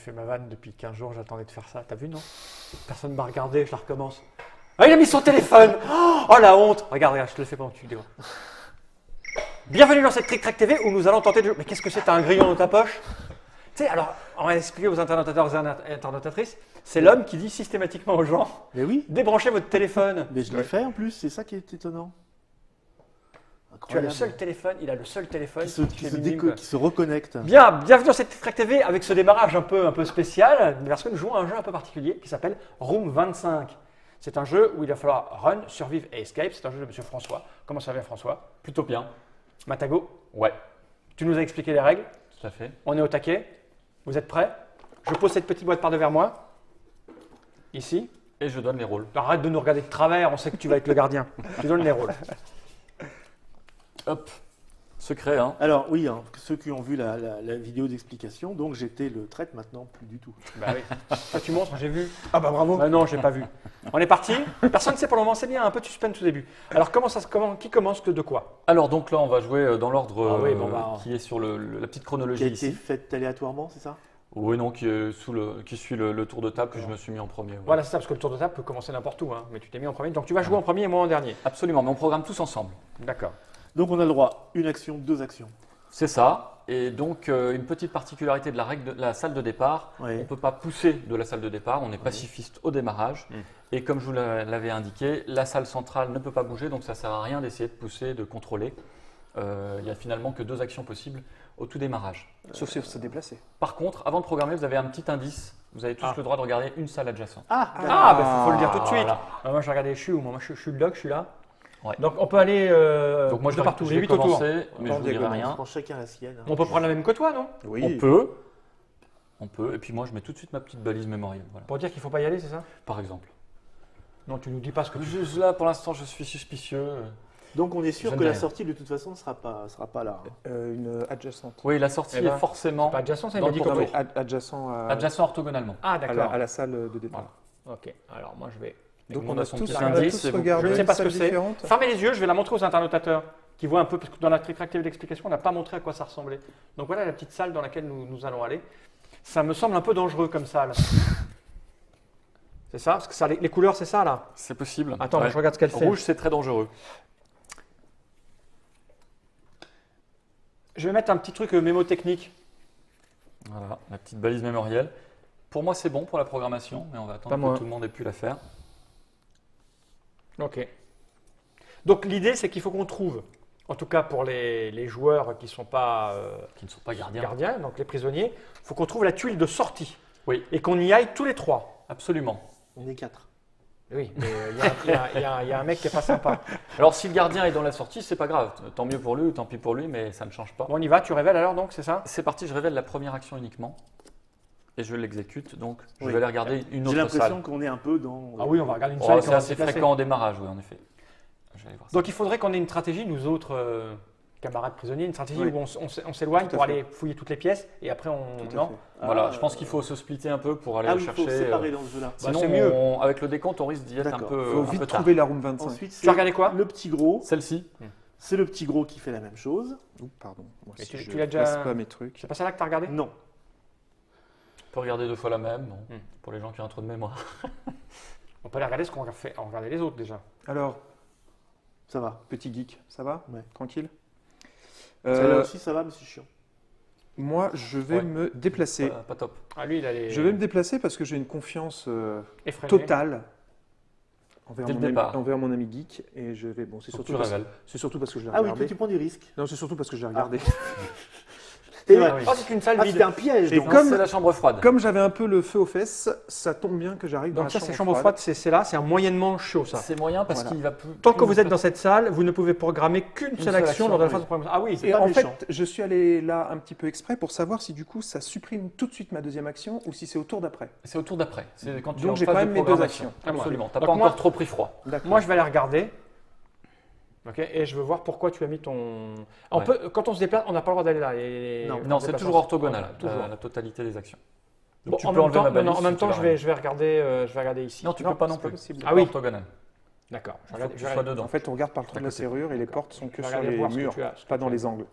fais ma vanne depuis 15 jours, j'attendais de faire ça. T'as vu, non? Personne ne m'a regardé, je la recommence. Ah, il a mis son téléphone! Oh, la honte! Regarde, regarde, je te le fais pendant que tu le dis. Bienvenue dans cette Trick Track TV où nous allons tenter de jouer. Mais qu'est-ce que c'est? T'as un grillon dans ta poche? Tu sais, alors, on va expliquer aux internautateurs et internautatrices. C'est l'homme qui dit systématiquement aux gens Mais oui, débranchez votre téléphone. mais je l'ai fait en plus, c'est ça qui est étonnant. Tu as Incroyable. le seul téléphone, il a le seul téléphone qui se reconnecte. Bien, bienvenue dans cette Track TV avec ce démarrage un peu spécial, parce que nous jouons à un jeu un peu particulier qui s'appelle Room 25. C'est un jeu où il va falloir run, survivre et escape. C'est un jeu de Monsieur François. Comment ça va, François? Plutôt bien. Matago, Ouais, tu nous as expliqué les règles. tout à fait. On est au taquet. Vous êtes prêts? Je pose cette petite boîte par devers moi. Ici. Et je donne les rôles. Arrête de nous regarder de travers, on sait que tu vas être le gardien. Tu donnes les rôles. Hop, secret, hein. Alors oui, hein, ceux qui ont vu la vidéo d'explication, donc j'étais le traître maintenant, plus du tout. Bah oui. Toi, tu montres, j'ai vu. Ah bah bravo. Bah non, j'ai pas vu. On est parti. Personne ne sait pour le moment, c'est bien, un peu de suspense au début. Alors qui commence que de quoi? Alors donc là, on va jouer dans l'ordre Ah oui, bon, bah, qui est sur la petite Qui chronologie a été ici. faite aléatoirement, c'est ça? Oui, non, qui suit le tour de table que je me suis mis en premier. ouais. Voilà, c'est ça, parce que le tour de table peut commencer n'importe où, hein, mais tu t'es mis en premier. Donc tu vas jouer en premier et moi en dernier. Absolument, mais on programme tous ensemble. D'accord. Donc on a le droit, une action, deux actions. C'est ça. Et donc, une petite particularité de la règle de la salle de départ, on Ouais. ne peut pas pousser de la salle de départ, on est pacifiste au démarrage. Et comme je vous l'avais indiqué, la salle centrale ne peut pas bouger, donc ça ne sert à rien d'essayer de pousser, de contrôler. Il n'y a finalement que deux actions possibles au tout démarrage. Sauf si on se déplacer. Par contre, avant de programmer, vous avez un petit indice. Vous avez tous le droit de regarder une salle adjacente. Ah, Ah, bah faut le dire tout de suite. Voilà. Ah, moi, je regardais, je suis où? Moi, je suis le doc, je suis là. Ouais. Donc on peut aller Donc moi, je de vais partout. je J'ai vais 8 autour. commencer, mais je En vous dirai diagonale. je rien. prends chacun la sienne. hein. On peut prendre la même que toi, non? Oui. On peut. On peut. Et puis moi, je mets tout de suite ma petite balise mémorielle. Voilà. Pour dire qu'il faut pas y aller, c'est ça? Par exemple. Non, tu nous dis pas ce que tu Là, pour l'instant, je suis suspicieux. Donc on est sûr Je que ne la dis rien. sortie de toute façon ne sera pas là. hein. Une adjacente. Oui, la sortie Eh ben, est forcément pas adjacent, ça il Dans m'a le dit programme. qu'autour. Adjacent adjacent orthogonalement. Ah, à d'accord. la salle de départ. Ok, alors moi je vais. Donc on on a a son tous, petit on a indice. tous et vous- regardé Je ne sais une pas ce salle que c'est. différente. Fermez les yeux, je vais la montrer aux internautateurs qui voient un peu, parce que dans la Trick Track TV d'explication, on n'a pas montré à quoi ça ressemblait. Donc voilà la petite salle dans laquelle nous allons aller. Ça me semble un peu dangereux comme salle. C'est ça? Parce que ça, les couleurs, c'est ça là? C'est possible. Attends, Ouais. je regarde ce qu'elle fait. Rouge, c'est très dangereux. Je vais mettre un petit truc mémotechnique. Voilà, la petite balise mémorielle. Pour moi, c'est bon pour la programmation, mais on va Pas attendre moi. que tout le monde ait pu la faire. Ok. Donc l'idée, c'est qu'il faut qu'on trouve, en tout cas pour les joueurs qui ne sont pas Qui ne sont pas gardiens. gardiens, donc les prisonniers, il faut qu'on trouve la tuile de sortie. Oui. Et qu'on y aille tous les trois. Absolument. On est quatre. Oui, mais il y a un mec qui est pas sympa. Alors, si le gardien est dans la sortie, c'est pas grave. Tant mieux pour lui ou tant pis pour lui, mais ça ne change pas. Bon, on y va, tu révèles alors donc, c'est ça? C'est parti, je révèle la première action uniquement. Et je l'exécute, donc je Oui. vais aller regarder une J'ai autre l'impression salle. qu'on est un peu dans. Ah oui, on va regarder une Oh, salle. c'est assez fréquent au démarrage, oui, en effet. Je vais aller voir ça. Donc il faudrait qu'on ait une stratégie, nous autres camarades prisonniers, une stratégie Oui. où on s'éloigne Tout à pour fait. aller fouiller toutes les pièces et après on. Tout à Non? fait. Voilà, Ah, je pense qu'il faut se splitter un peu pour aller Ah oui, il faut chercher. séparer dans ce jeu-là. Sinon, c'est mieux. avec le décompte, on risque d'y être un D'accord. peu, Il faut un vite peu tard. trouver la room 25. Ensuite, Tu as regardé quoi? le petit gros. Celle-ci, C'est le petit gros qui fait la même chose. Ouh, pardon. Moi, Et si tu je l'as déjà- place pas mes trucs. C'est pas celle-là que tu as regardé? Non. on peut regarder deux fois la même, bon, pour les gens qui ont un trou de mémoire. On peut aller regarder ce qu'on fait. On va regarder les autres déjà. Alors, Ça va. petit geek, ça va? Ouais. Tranquille? Celle-là aussi, ça va, mais c'est chiant. Moi, je vais Ouais. me déplacer. Pas top. Ah lui, il a les. Je vais me déplacer parce que j'ai une confiance effrénés. totale envers Dès le mon, ami, départ. envers mon ami geek. Et je vais. Bon, c'est Donc, surtout, tu parce- révèles. c'est surtout parce que je l'ai Ah oui, regardé. toi, tu prends du risque. Non, c'est surtout parce que je l'ai regardé. C'est Ah, vrai. oh, c'est une salle Ah, vide. c'était un piège. Et donc. Non, comme- c'est la chambre froide. Comme j'avais un peu le feu aux fesses, ça tombe bien que j'arrive dans Donc la ça, c'est chambre froide, c'est là, c'est un moyennement chaud ça. C'est moyen parce Voilà. qu'il va plus. Tant que plus vous êtes dans cette salle, vous ne pouvez programmer qu'une seule seule action action, lors de la oui. phase de programmation. Ah oui, C'est Et pas en méchant. fait, je suis allé là un petit peu exprès pour savoir si du coup ça supprime tout de suite ma deuxième action ou si c'est au tour d'après. C'est au tour d'après. C'est quand tu es Donc en j'ai phase quand de même mes deux programmation. actions. Ah, moi. Absolument. T'as Donc pas moi- encore trop pris froid. D'accord. moi je vais aller regarder. Ok, et je veux voir pourquoi tu as mis ton. On Ouais. peut, quand on se déplace, on n'a pas le droit d'aller là. Non. Non, c'est toujours orthogonal, Toujours. la totalité des actions. Bon, Donc, tu en peux même enlever temps, ma balise. non, en même si temps, tu je veux. vais regarder ici. Non, tu peux pas non c'est pas plus. possible. Ah oui. Orthogonal. D'accord. Je Il faut regarde- que je tu vais sois regarder- dedans. En fait, on regarde par le trou de la côté. serrure et les portes sont que Je vais sur regarder les voir ce que murs, tu as. pas dans les angles.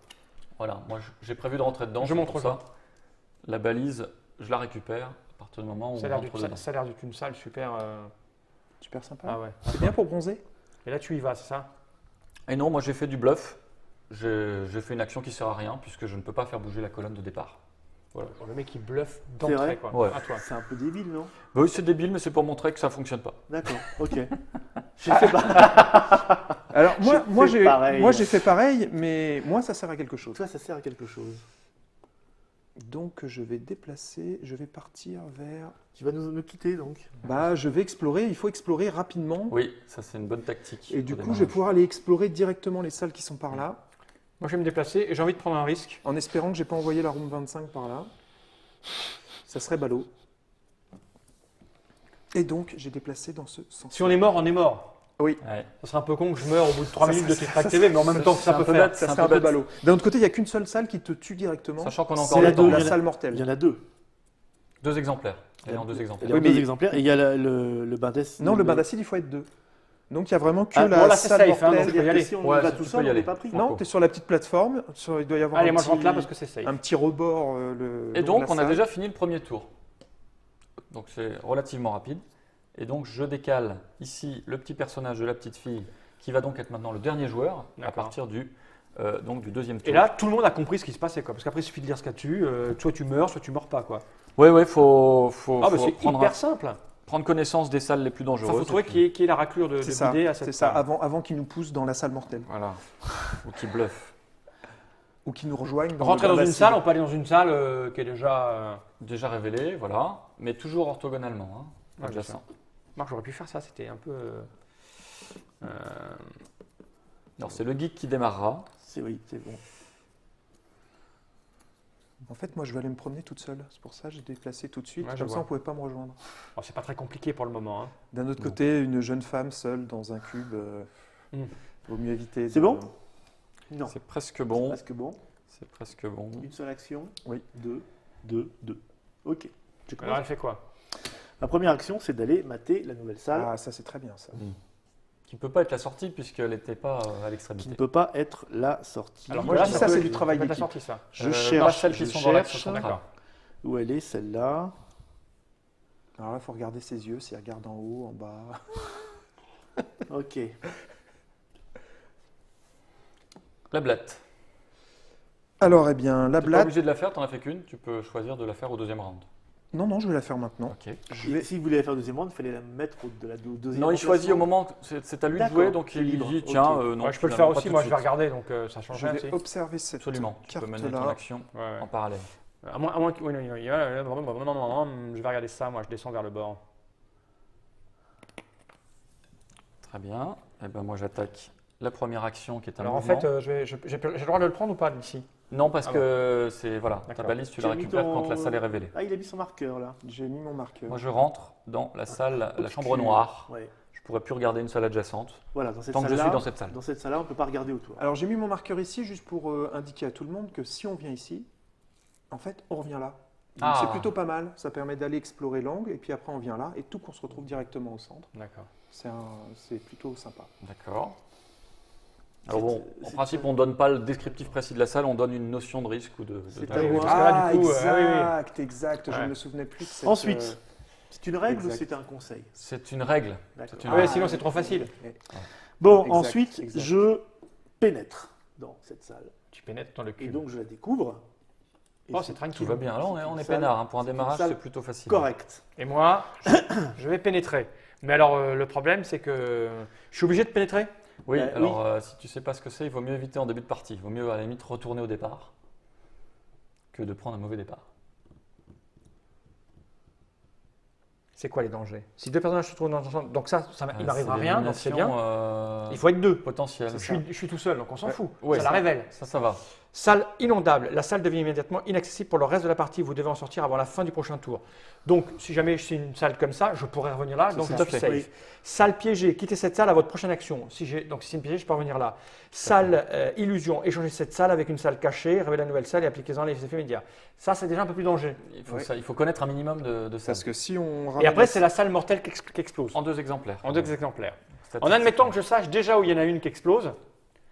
Voilà, moi j'ai prévu de rentrer dedans. Je c'est montre pour ça. ça. La balise je la récupère à partir du moment où Ça on a rentre dedans. l'air d'être une salle super. Super sympa. Ah ouais. C'est bien pour bronzer. Et là, tu y vas, c'est ça? Et non, moi j'ai fait du bluff. J'ai fait une action qui sert à rien puisque je ne peux pas faire bouger la colonne de départ. Voilà. Le mec, il bluffe C'est vrai d'entrée, quoi. Ouais. À toi. C'est un peu débile, non? Bah oui, c'est débile, mais c'est pour montrer que ça fonctionne pas. D'accord, ok. J'ai fait pas. Alors moi fait pareil. j'ai fait pareil, mais moi ça sert à quelque chose. Toi, ça sert à quelque chose. Donc je vais déplacer, je vais partir vers. Tu vas nous quitter, donc. Bah je vais explorer. Il faut explorer rapidement. Oui, ça c'est une bonne tactique. Et du au coup je vais démarrage. pouvoir aller explorer directement les salles qui sont par là, Moi, je vais me déplacer et j'ai envie de prendre un risque. en espérant que j'ai pas envoyé la room 25 par là. Ça serait ballot. Et donc j'ai déplacé dans ce sens. Si on est mort, on est mort. Oui. Ouais. Ça serait un peu con que je meure au bout de 3 Ça, minutes ça, de ça, Track ça, TV, mais en même temps, c'est ça un peut peu faire. bête. Ça C'est serait un un peu peu bête. ballot. D'un autre côté, il n'y a qu'une seule salle qui te tue directement. Sachant qu'on a C'est encore la le deux, temps. la il y en a- salle Il mortelle. y en a deux. 2 exemplaires. Elle est en 2 Il y exemplaires. a Oui, deux mais- exemplaires. Et il y a le bain d'acide. Non, le bain d'acide, il faut être 2. Donc il y a vraiment que Ah, la bon, là, c'est salle safe, hein, mortelle. donc je peux y aller. Si on Ouais, y va tu tout peux seul, y on aller. n'est pas pris. Non, tu es sur la petite plateforme. Il doit y avoir Allez, un moi, je petit, rentre là parce que c'est safe. un petit rebord. Et long de donc, la on a salle. déjà fini le premier tour. Donc, c'est relativement rapide. Et donc, je décale ici le petit personnage de la petite fille qui va donc être maintenant le dernier joueur à D'accord. partir du deuxième tour. Et là, tout le monde a compris ce qui se passait, quoi. Parce qu'après, il suffit de lire ce qu'il y a dessus. Soit tu meurs, soit tu meurs pas, quoi. Ouais, faut Ah, bah, c'est prendre, hyper simple. prendre connaissance des salles les plus Il dangereuses. faut trouver et puis- qui est la raclure de C'est ça, bidet à c'est cette ça, salle. avant qu'ils nous poussent dans la salle mortelle. Voilà. Ou qui bluffe. Ou qu'ils nous rejoignent dans Rentrer le dans bain une d'acide. salle, on peut aller dans une salle qui est déjà. Déjà révélé, voilà. Mais toujours orthogonalement, hein, Ouais, adjacent. Marc, j'aurais pu faire ça, c'était un peu. Alors, c'est le geek qui démarrera. Oui, c'est bon. En fait, moi, je vais aller me promener toute seule. C'est pour ça que j'ai déplacé tout de suite. Ouais, je Comme ça, vois. on ne pouvait pas me rejoindre. Oh, c'est pas très compliqué pour le moment. Hein. D'un autre Non. côté, une jeune femme seule dans un cube, vaut mieux éviter. C'est bon Non. C'est presque bon. Parce que bon, C'est presque bon. une seule action. Oui. 2, 2, 2. Ok. Je Alors, commence. elle fait quoi? Ma première action, c'est d'aller mater la nouvelle salle Ah, ça, c'est très bien, ça. Qui ne peut pas être la sortie puisqu'elle n'était pas à qui ne l'extrémité. peut pas être la sortie. Alors, moi, là, je dis ça, peut c'est être- du travail ça peut être la d'équipe. sortie, ça. Je pas cherche, celles qui je sont dans l'axe cherche. central. D'accord. Où elle est celle-là? Alors là, il faut regarder ses yeux, s'il regarde en haut, en bas. Ok. La blatte. Alors, eh bien, la Tu n'es pas blatte. obligé de la faire, tu n'en as fait qu'une. Tu peux choisir de la faire au deuxième round. Non, non, je vais la faire maintenant. Ok. Et si vous voulez la faire au deuxième round, il fallait la mettre au deuxième Non, il choisit au moment, c'est à lui de D'accord, jouer, donc c'est il libre. dit tiens, Ok. non. Ouais, je peux le finalement, faire pas aussi, tout moi de je vais suite. regarder, donc ça change Je rien. vais si. observer cette Absolument, tu peux mener ton carte-là. action Ouais, ouais. en parallèle. À moins que. Oui, non, je vais regarder ça, moi je descends vers le bord. Très bien. Et ben moi j'attaque la première action qui est un Alors en mouvement. fait, j'ai le droit de le prendre ou pas d'ici? Non, parce Ah que c'est voilà, ta D'accord. balise tu Tu la as mis récupères ton- quand la salle est révélée. Ah, il a mis son marqueur là. J'ai mis mon marqueur. Moi je rentre dans la salle, la Obscur. chambre noire. Ouais. Je pourrais plus regarder une salle adjacente Voilà, dans cette tant que je salle-là. suis dans cette salle. Dans cette salle-là, on ne peut pas regarder autour. Alors, j'ai mis mon marqueur ici juste pour indiquer à tout le monde que si on vient ici, en fait, on revient là. Donc, Ah. c'est plutôt pas mal. Ça permet d'aller explorer l'angle et puis après, on vient là et tout qu'on se retrouve directement au centre. D'accord. C'est plutôt sympa. D'accord. Alors bon, en c'est- principe, on ne donne pas le descriptif précis de la salle, on donne une notion de risque ou de C'est danger. à moi. Parce que là, du coup, exact, exact. Je Ouais. ne me souvenais plus de cette. Ensuite, c'est une règle ou exact. c'est un conseil? C'est une règle. D'accord. une Ah ouais, sinon c'est trop facile. Bon, Exact, ensuite, exact. je pénètre dans cette salle. Tu pénètres dans le Et cul. donc, je la découvre. Et Oh, c'est tranquille. Tout va bien. Alors on est une salle- peinard. Hein. Pour un c'est une démarrage, salle c'est plutôt facile. correct. Et moi, je vais pénétrer. Mais alors, le problème, c'est que je suis obligé de pénétrer? Oui, Oui. alors si tu sais pas ce que c'est, il vaut mieux éviter en début de partie. Il vaut mieux à la limite retourner au départ que de prendre un mauvais départ. C'est quoi les dangers? Si deux personnages se trouvent dans ensemble, donc ça il m'arrivera C'est rien, donc c'est bien. l'élimination, Il faut être deux. potentiel. Je suis tout seul, donc on s'en fout. Ouais, ça la révèle. Ça va. Salle inondable. La salle devient immédiatement inaccessible pour le reste de la partie. Vous devez en sortir avant la fin du prochain tour. Donc, si jamais c'est une salle comme ça, je pourrais revenir là. Donc, tout je à suis fait. safe. Oui. Salle piégée. Quittez cette salle à votre prochaine action. Donc, si c'est une piégée, je peux revenir là. Salle illusion. Échangez cette salle avec une salle cachée. Révélez la nouvelle salle et appliquez-en les effets immédiats. Ça, c'est déjà un peu plus danger. Il faut connaître un minimum de ça. Parce que si on Et ramène après, c'est la salle mortelle qui explose. En 2 exemplaires. En deux exemplaires. En Statistiquement. admettant que je sache déjà où il y en a une qui explose,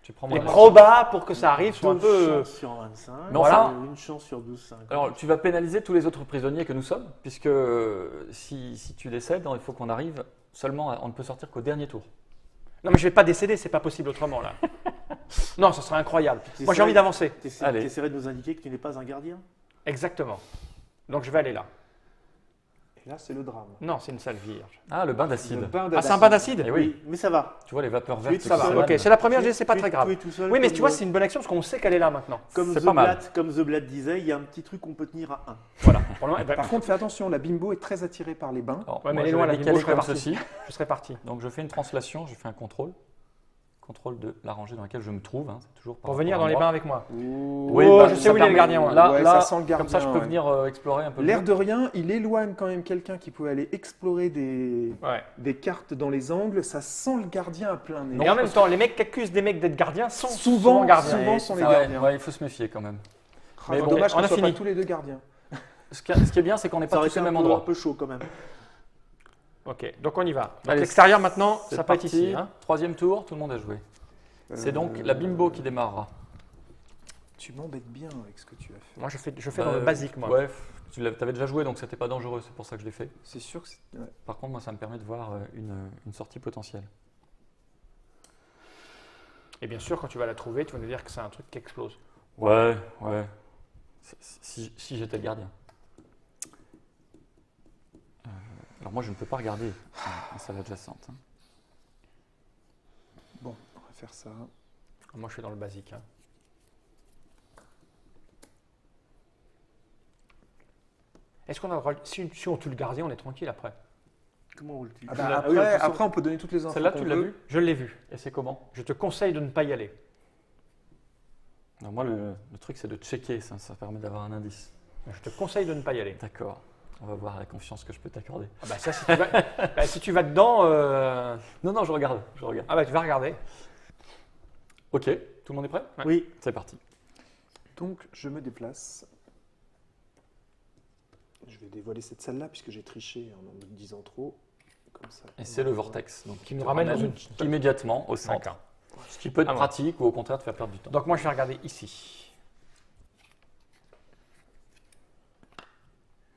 Tu prends Les moins. probas pour que ça arrive sont un 12 peu. chances sur 25. Mais enfin- une chance sur 12,5. Alors, tu vas pénaliser tous les autres prisonniers que nous sommes, puisque si tu décèdes, il faut qu'on arrive seulement, on ne peut sortir qu'au dernier tour. Non, mais je vais pas décéder, c'est pas possible autrement là. Non, ça serait incroyable. T'essaierais- Moi, j'ai envie d'avancer. Allez. T'essaierais de nous indiquer que tu n'es pas un gardien? Exactement. Donc, je vais aller là. Et là, c'est le drame. Non, c'est une salle vierge. Ah, le bain Le d'acide. bain Ah, c'est un bain d'acide Eh oui, Mais ça va. tu vois les vapeurs Tu es vertes. tout Ça qui va, seul. ok. s'émanent. C'est la première, c'est pas Tu es- très grave. tu es tout seul Oui, mais comme tu vois, le- c'est une bonne action parce qu'on sait qu'elle est là maintenant. Comme C'est The pas mal. Blatt, comme The Blatt disait, il y a un petit truc qu'on peut tenir à 1. Voilà. Pour le moment, eh ben, Par contre, fais attention, la bimbo est très attirée par les bains. Alors, Ouais, mais moi, elle est je loin, vais la décaler bimbo, je comme serais ceci. je serais parti. Donc, je fais une translation, je fais un contrôle. Contrôle de la rangée dans laquelle je me trouve. Hein, c'est toujours par Pour venir rapport dans à les moi. bains avec moi. Oui, Oh, bah, je sais ça où il est le permet- gardien. Ouais. Là, Ouais, là, ça sent le gardien, comme ça, je peux ouais. venir explorer un peu L'air mieux. de rien, il éloigne quand même quelqu'un qui peut aller explorer des cartes dans les angles. Ça sent le gardien à plein nez. Et en même temps, les mecs qui accusent des mecs d'être gardiens sont Souvent, gardiens. souvent sont les Ouais, gardiens. ouais, il faut se méfier quand même. Ah, Mais bon, dommage on qu'on a soit fini. pas tous les deux gardiens. Ce qui est bien, c'est qu'on n'est Ça pas aurait tous été au un même peu, un endroit. peu chaud quand même. Ok, donc on y va. Donc Allez, l'extérieur maintenant, C'est ça peut être parti. ici. Hein. Troisième tour, tout le monde a joué. C'est donc la bimbo qui démarrera. Tu m'embêtes bien avec ce que tu as fait. Moi, je fais dans le basique, moi. Ouais, tu avais déjà joué, donc c'était pas dangereux, c'est pour ça que je l'ai fait. C'est sûr que c'est. Ouais. Par contre, moi, ça me permet de voir une sortie potentielle. Et bien sûr, quand tu vas la trouver, tu vas nous dire que c'est un truc qui explose. Ouais. Si j'étais le gardien. Alors moi, je ne peux pas regarder la salle adjacente. Hein. Bon, on va faire ça. Moi, je suis dans le basique. Hein. Est-ce qu'on a le droit... si on tue le gardien, on est tranquille après. Comment on le tue? Ah bah, Ah après, oui, en plus, après, on peut donner toutes les infos. Celle-là, qu'on tu l'as veut. vue? Je l'ai vu. Et c'est comment? Je te conseille de ne pas y aller. Non, moi, le truc, c'est de checker, ça permet d'avoir un indice. Je te conseille de ne pas y aller. D'accord. On va voir la confiance que je peux t'accorder. Ah bah ça, si tu vas, si tu vas dedans, Non, je regarde. ah bah tu vas regarder. Ok, tout le monde est prêt? Oui. C'est parti. Donc, je me déplace. Je vais dévoiler cette salle-là puisque j'ai triché en en disant trop. Comme ça. Et c'est le vortex. Donc, Qui nous ramène dans une... immédiatement au centre. D'accord. Ce qui peut être Ah ouais. pratique ou au contraire te faire perdre du temps. Donc moi, je vais regarder ici.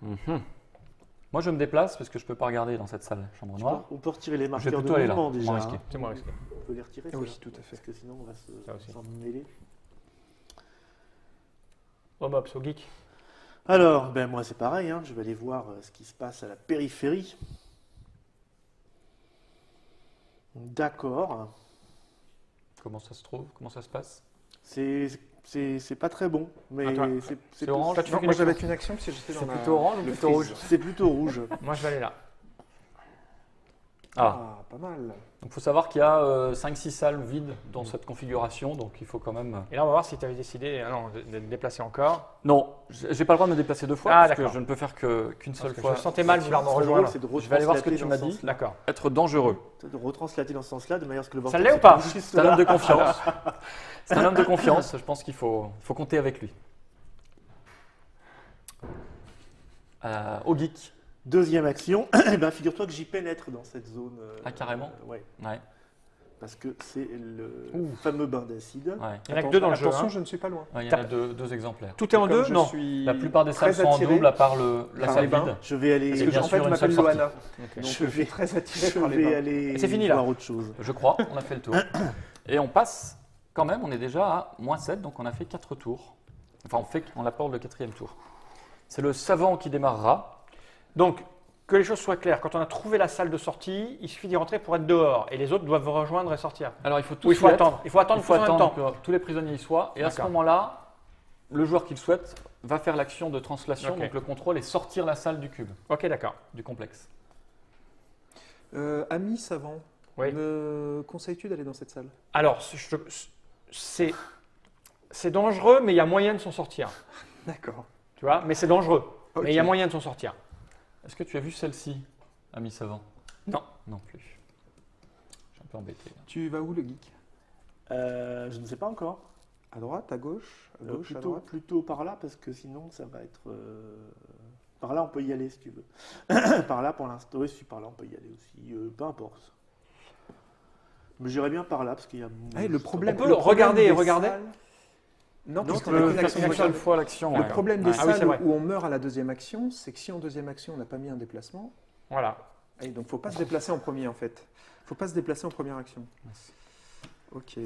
Mhm. Moi, je me déplace parce que je ne peux pas regarder dans cette salle chambre noire. On peut retirer les Je vais marqueurs de plutôt aller là. mouvement moins déjà. risqué. Hein. C'est moi risqué. On peut les retirer. Oui, ceux-là, tout à fait. Parce que sinon, on va Ça aussi. s'en mêler. Oh Bob, so geek. Alors, ben moi c'est pareil, hein, je vais aller voir ce qui se passe à la périphérie. D'accord, Comment ça se trouve? Comment ça se passe? c'est pas très bon, mais Ah, toi, c'est orange. Toi, tu fais Non, qu'une moi, j'avais action. une action parce que j'étais dans C'est la- plutôt orange ou le plutôt freeze. rouge? c'est plutôt rouge. Moi, je vais aller là. Ah, Ah, pas mal. donc il faut savoir qu'il y a 5-6 salles vides dans cette configuration, donc il faut quand même... Et là, on va voir si tu avais décidé de te déplacer encore. Non, j'ai pas le droit de me déplacer deux fois, Ah, parce que d'accord. je ne peux faire qu'une seule Parce que fois. je sentais mal vouloir me Ce qui serait rejoindre. drôle, c'est de Je vais aller voir ce que retranslater tu dans m'as ce dit. sens-là. D'accord. Être dangereux. De retranslater dans ce sens-là, de manière à ce que le Ça vortex l'est ou se pas trouve juste C'est un là. homme de confiance. C'est un homme de confiance, je pense qu'il faut compter avec lui. Au geek. Deuxième action, eh ben, figure-toi que j'y pénètre dans cette zone. Ah, carrément Ouais, Ouais, parce que c'est le Ouh. fameux bain d'acide. ouais. Il n'y en a que deux dans le jeu. Attention, hein. je ne suis pas loin. Ouais, il y en a deux exemplaires. Tout est en Comme deux? je Non. suis La plupart des salles très sont en attiré double, à part la par salle les bains. vide. Je vais aller, Et Parce que bien en sûr, fait, je une m'appelle seule sortie. Loana. Ok. Donc, Je je suis vais- très attiré je par les vais bains. aller Et c'est fini, là. voir autre chose. Je crois, on a fait le tour. Et on passe quand même, on est déjà à -7, donc on a fait 4 tours. Enfin, on apporte le 4e tour. C'est le savant qui démarrera. Donc, que les choses soient claires, quand on a trouvé la salle de sortie, il suffit d'y rentrer pour être dehors. Et les autres doivent vous rejoindre et sortir. Alors il faut tous Ou il faut y être. attendre. Il faut attendre Il faut tous en même temps. attendre que tous les prisonniers y soient. Et à ce D'accord. moment-là, le joueur qui le souhaite va faire l'action de translation, Ok. donc le contrôle, et sortir la salle du cube, Ok, d'accord. du complexe. Ami savant, Oui. me conseilles-tu d'aller dans cette salle? Alors, c'est dangereux, mais il y a moyen de s'en sortir. D'accord. Tu vois, mais c'est dangereux. Ok. Mais il y a moyen de s'en sortir. Est-ce que tu as vu celle-ci, ami savant? Non. Non plus. Je suis un peu embêté. Là. Tu vas où, le geek? Je ne sais pas encore. À droite, à gauche, à gauche, à Plutôt, droite? plutôt par là, parce que sinon ça va être. Par là, on peut y aller si tu veux. Par là, pour l'instant. Oui, si par là, on peut y aller aussi. Peu importe. Mais j'irais bien par là parce qu'il y a. Le problème, On peut le problème regarder et des regarder. salles- Non, Non, puisqu'on tu a peux qu'une faire action Une de seule chaque. fois l'action. Le ouais. problème des Ah oui, c'est salles vrai. où on meurt à la deuxième action, c'est que si en deuxième action on n'a pas mis un déplacement, Voilà. et donc faut pas se déplacer en premier en fait. Faut pas se déplacer en première action. Ok.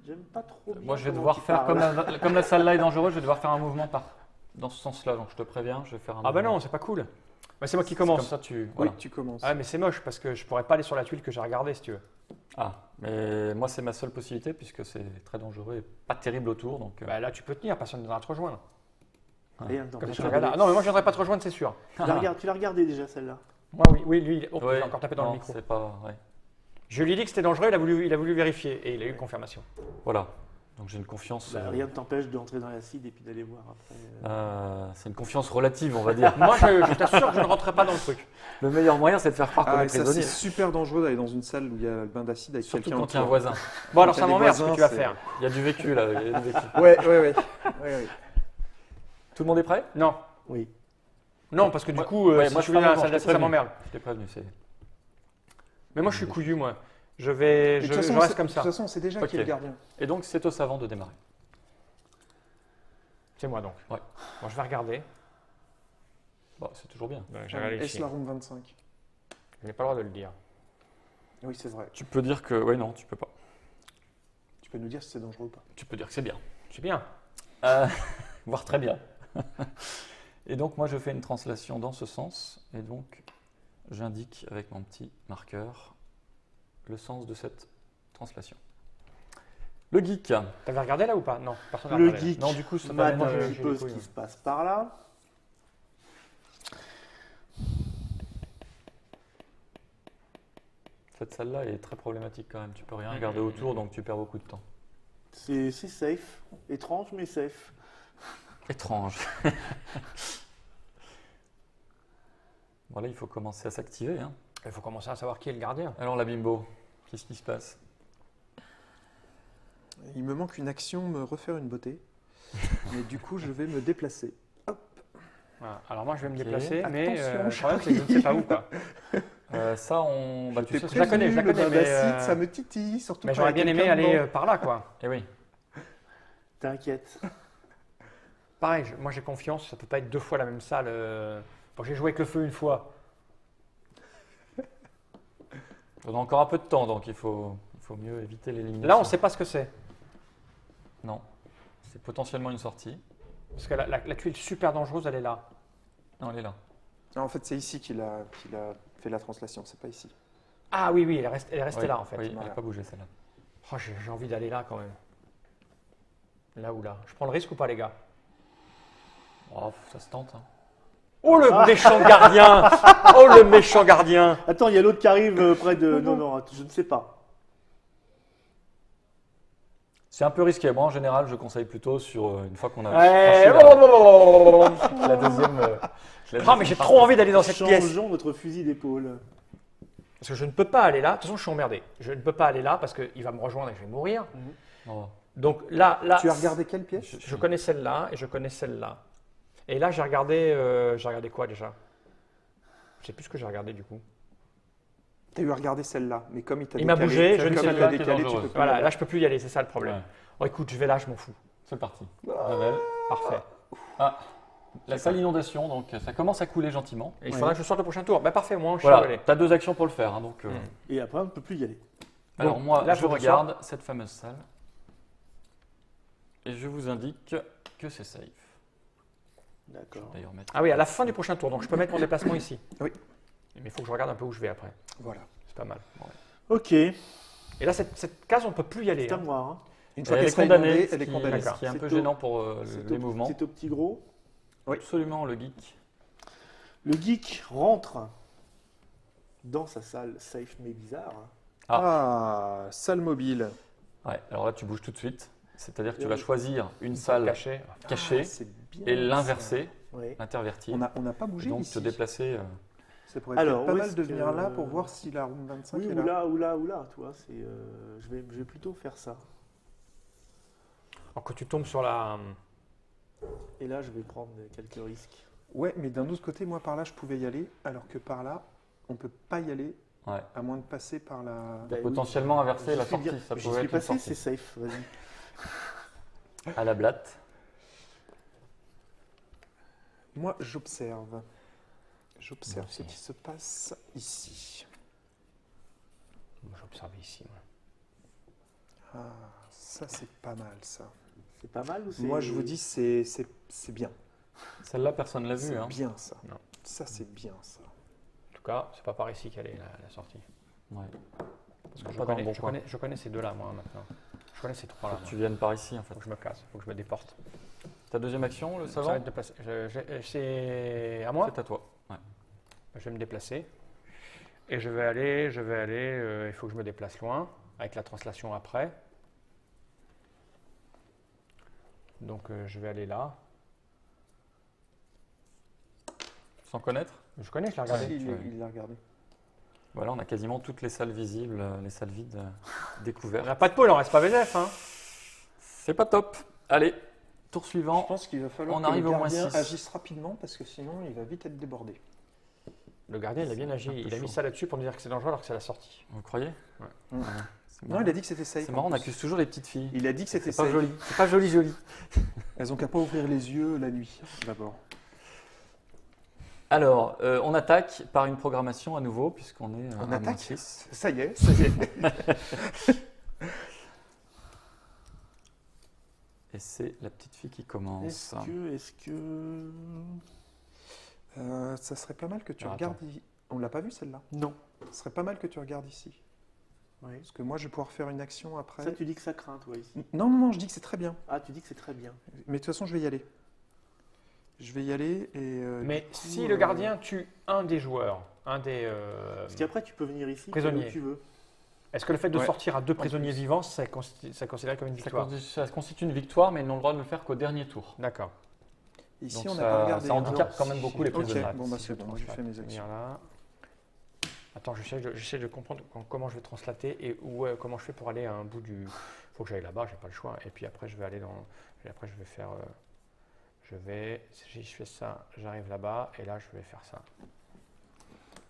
J'aime pas trop. Moi, bien je vais comment devoir tu faire, parles. comme la salle là est dangereuse, je vais devoir faire un mouvement dans ce sens-là. Donc, je te préviens, je vais faire un Ah bah mouvement. non, c'est pas cool. Bah, c'est moi qui C'est comme commence. ça, tu. Oui, Voilà. tu commences. Ah mais c'est moche parce que je pourrais pas aller sur la tuile que j'ai regardée si tu veux. Ah, mais moi, c'est ma seule possibilité puisque c'est très dangereux et pas terrible autour. Donc, Bah là tu peux tenir, personne ne viendra te rejoindre. Rien ne Comme t'empêche ça, tu de regardes là. regarder. Ah non mais moi je viendrai pas te rejoindre c'est sûr. Tu l'as regardé déjà celle-là. Moi oui, lui, oh, ouais, j'ai encore tapé dans non, le micro. C'est pas. Ouais. Je lui ai dit que c'était dangereux, il a voulu vérifier et il a eu une confirmation. Voilà. Donc, j'ai une confiance. Rien ne t'empêche d'entrer dans l'acide et puis d'aller voir après. C'est une confiance relative, on va dire. Moi je t'assure que je ne rentrerai pas dans le truc. Le meilleur moyen, c'est de faire croire qu'on Ah, est et ça, c'est prisonnier. super dangereux d'aller dans une salle où il y a le bain d'acide avec Surtout quelqu'un quand il y a un autour. voisin. Bon alors Quand ça il y a des m'emmerde ce que voisins, tu vas c'est- faire. Il y a du vécu là. Il y a du vécu. Ouais. Tout le monde est prêt? Non. Oui. Non parce que du Ouais, coup ouais, si moi, tu je viens fais dans un la salle mouvement, d'assises ça m'emmerde. Je t'ai prévenu. C'est. Mais moi je suis couillu moi. Je Mais de toute façon, reste comme ça. De toute façon, on sait déjà qui est le Ok. gardien. Et donc, c'est au savant de démarrer. C'est moi donc. Ouais. Bon je vais regarder. Bon, c'est toujours bien. J'ai regardé Est-ce ici. la room 25? Je n'ai pas le droit de le dire. Oui, c'est vrai. Tu peux dire que. Oui, non, tu peux pas. Tu peux nous dire si c'est dangereux ou pas. Tu peux dire que c'est bien. C'est bien. Voire très bien. Et donc, moi, je fais une translation dans ce sens. Et donc, j'indique avec mon petit marqueur le sens de cette translation. Le geek. T'avais regardé là ou pas? Non, personne n'a Le regardé. geek Non, du coup, ça mate moi, un j'ai petit les peu ce couilles, qui hein. se passe par là. Cette salle-là est très problématique quand même. Tu peux rien regarder autour, donc tu perds beaucoup de temps. C'est safe. Étrange, mais safe. Étrange. Bon, là, il faut commencer à s'activer. Hein. Il faut commencer à savoir qui est le gardien. Alors, la bimbo, qu'est-ce qui se passe? Il me manque une action, me refaire une beauté. Mais du coup, je vais me déplacer. Voilà. Alors moi je vais me Ok. déplacer, mais Attention, le problème c'est que je ne sais pas où quoi. Ça, on. Bah, tu sais, T'es je la connais, prévenu, le bain mais, d'acide, ça me titille, surtout Mais quand j'aurais il y a bien aimé quelqu'un aller dedans. par là quoi. Eh oui. T'inquiète. Pareil, moi j'ai confiance, ça peut pas être deux fois la même salle. Bon, j'ai joué avec le feu une fois. On a encore un peu de temps, donc il faut mieux éviter l'élimination. Là on ne sait pas ce que c'est. Non. C'est potentiellement une sortie. Parce que la tuile super dangereuse elle est là. Non, elle est là. Non, en fait, c'est ici qu'il a fait la translation, c'est pas ici. Ah oui, elle est restée Oui, là en fait. Oui, elle Voilà. n'a pas bougé celle-là. Oh, j'ai envie d'aller là quand même. Là ou là. Je prends le risque ou pas les gars? Oh, ça se tente. Hein. Oh le méchant gardien! Oh le méchant gardien! Attends, il y a l'autre qui arrive près de. Non, je ne sais pas. C'est un peu risqué. Moi, en général, je conseille plutôt sur une fois qu'on a Ouais. franchi la deuxième. Ah mais j'ai trop envie d'aller dans cette pièce. Changeons notre fusil d'épaule. Parce que je ne peux pas aller là. De toute façon je suis emmerdé. Je ne peux pas aller là parce qu'il va me rejoindre et je vais mourir. Oh. Donc là, Tu as regardé quelle pièce? je connais celle-là et je connais celle-là. Et là j'ai regardé quoi déjà? Je sais plus ce que j'ai regardé du coup. Tu as eu à regarder celle-là, mais comme il t'a Il m'a décalé, bougé, je comme ne il sais t'a pas. décalé, tu Dangereuse. peux plus y Voilà, aller. là je peux plus y aller, c'est ça le problème. Ouais. Oh écoute, je vais là, je m'en fous. C'est parti. Ravel. Parfait. Ah, la salle inondation, donc ça commence à couler gentiment. Et il faudra que je sorte le prochain tour. Bah parfait, moi je suis Voilà, allé. tu as 2 actions pour le faire. Hein, donc, Et après, on ne peut plus y aller. Alors Bon, moi, là, je faut que je regarde cette fameuse salle et je vous indique que c'est safe. D'accord. D'ailleurs, mettre. Ah oui, à la fin du prochain tour, donc je peux mettre mon déplacement ici. Oui. Mais il faut que je regarde un peu où je vais après. Voilà. C'est pas mal. Ok, Et là, cette case, on ne peut plus y aller. c'est à hein. moi. Hein. Une fois Elle qu'elle est sera condamnée, inondée, ce elle est qui- condamnée. D'accord. Ce qui est un C'est peu au- gênant pour C'est les au- mouvements. C'est au petit gros. Absolument, le geek. Le geek rentre dans sa salle safe mais bizarre. Ah, salle mobile. Ouais, alors là, tu bouges tout de suite. C'est-à-dire que tu Et vas oui. choisir une salle Caché. cachée Ah, c'est bien. et l'inverser, Ouais. l'intervertir. On n'a pas bougé Donc ici. te déplacer. Ça pourrait Alors, être pas où mal est-ce de venir que- là pour voir si la room 25 Oui, est ou là. là, tu vois. Je vais plutôt faire ça. Alors que tu tombes sur la. Et là, je vais prendre quelques risques. Ouais, mais d'un autre côté, moi par là, je pouvais y aller, alors que par là, on peut pas y aller. Ouais. À moins de passer par la... Bah oui. Potentiellement inverser J'y la suis sortie, bien. ça J'y pouvait suis être une passé, c'est sortie. safe, vas-y. À la blatte. Moi, j'observe. J'observe Moi ce aussi. qui se passe ici. Moi, j'observe ici. Moi. Ah, ça, c'est pas mal, ça. C'est pas mal ou c'est... Moi, je vous dis, c'est bien. Celle-là, personne ne l'a C'est vue. Hein. bien, ça. Non. Ça, c'est bien, ça. En tout cas, c'est pas par ici qu'elle est la sortie. Ouais. Parce que Pas dans le bon coin. je connais ces deux-là, moi, maintenant. Je connais ces trois-là. Faut que tu viennes par ici, en fait. Faut que je me casse, faut que je me déporte. Ta deuxième action, le Ça savant va être de placer. C'est à moi. C'est à toi. Ouais. Je vais me déplacer. Et je vais aller, il faut que je me déplace loin, avec la translation après. Donc je vais aller là. Sans connaître. Je connais, je l'ai regardé. Il l'a regardé. Voilà, on a quasiment toutes les salles visibles, les salles vides On découvertes. n'a pas de pôle, on reste pas VDF. Hein. C'est pas top. Allez, tour Je suivant. pense qu'il va falloir On que arrive le au moins gardien 6. agisse rapidement parce que sinon, il va vite être débordé. Le gardien, il a bien agi. un peu Il a mis chaud. ça là-dessus pour me dire que c'est dangereux alors que c'est la sortie. Vous croyez Ouais. Mm. C'est Non, marrant, il a dit que c'était safe. c'est marrant, en on plus. accuse toujours les petites filles. Il a dit que c'était C'est pas safe. joli. C'est pas joli. Elles ont qu'à pas ouvrir les yeux la nuit, d'abord. Alors, on attaque par une programmation à nouveau, puisqu'on est On à attaque moins 6. Ça y est, ça y est. Et c'est la petite fille qui commence. Est-ce que... Ça serait pas mal que tu Alors, regardes. On l'a pas vu celle-là. Non. Ce serait pas mal que tu regardes ici. Ouais. Parce que moi, je vais pouvoir faire une action après. Ça, tu dis que ça craint, toi, ici. Non, je dis que c'est très bien. Ah, tu dis que c'est très bien. Mais de toute façon, je vais y aller. Je vais y aller et. Mais du coup, si le gardien tue un des joueurs, un des. Parce qu'après, tu peux venir ici, prisonnier. où tu veux. Est-ce que le fait de Ouais. sortir à deux En prisonniers plus. vivants, c'est considéré comme une victoire? Ça constitue une victoire, mais ils n'ont le droit de le faire qu'au dernier tour. D'accord. Ici, Donc on n'a pas regardé. ça hein. handicape quand même beaucoup les Ok, prisonniers. bon, bah Si c'est je bon, je fais translate, mes je vais actions. venir là. Attends, j'essaie de comprendre comment je vais translater et comment je fais pour aller à un bout du. Il faut que j'aille là-bas, j'ai pas le choix. Et puis après, je vais aller dans. Et après, je vais faire. Si je fais ça, j'arrive là-bas et là, je vais faire ça.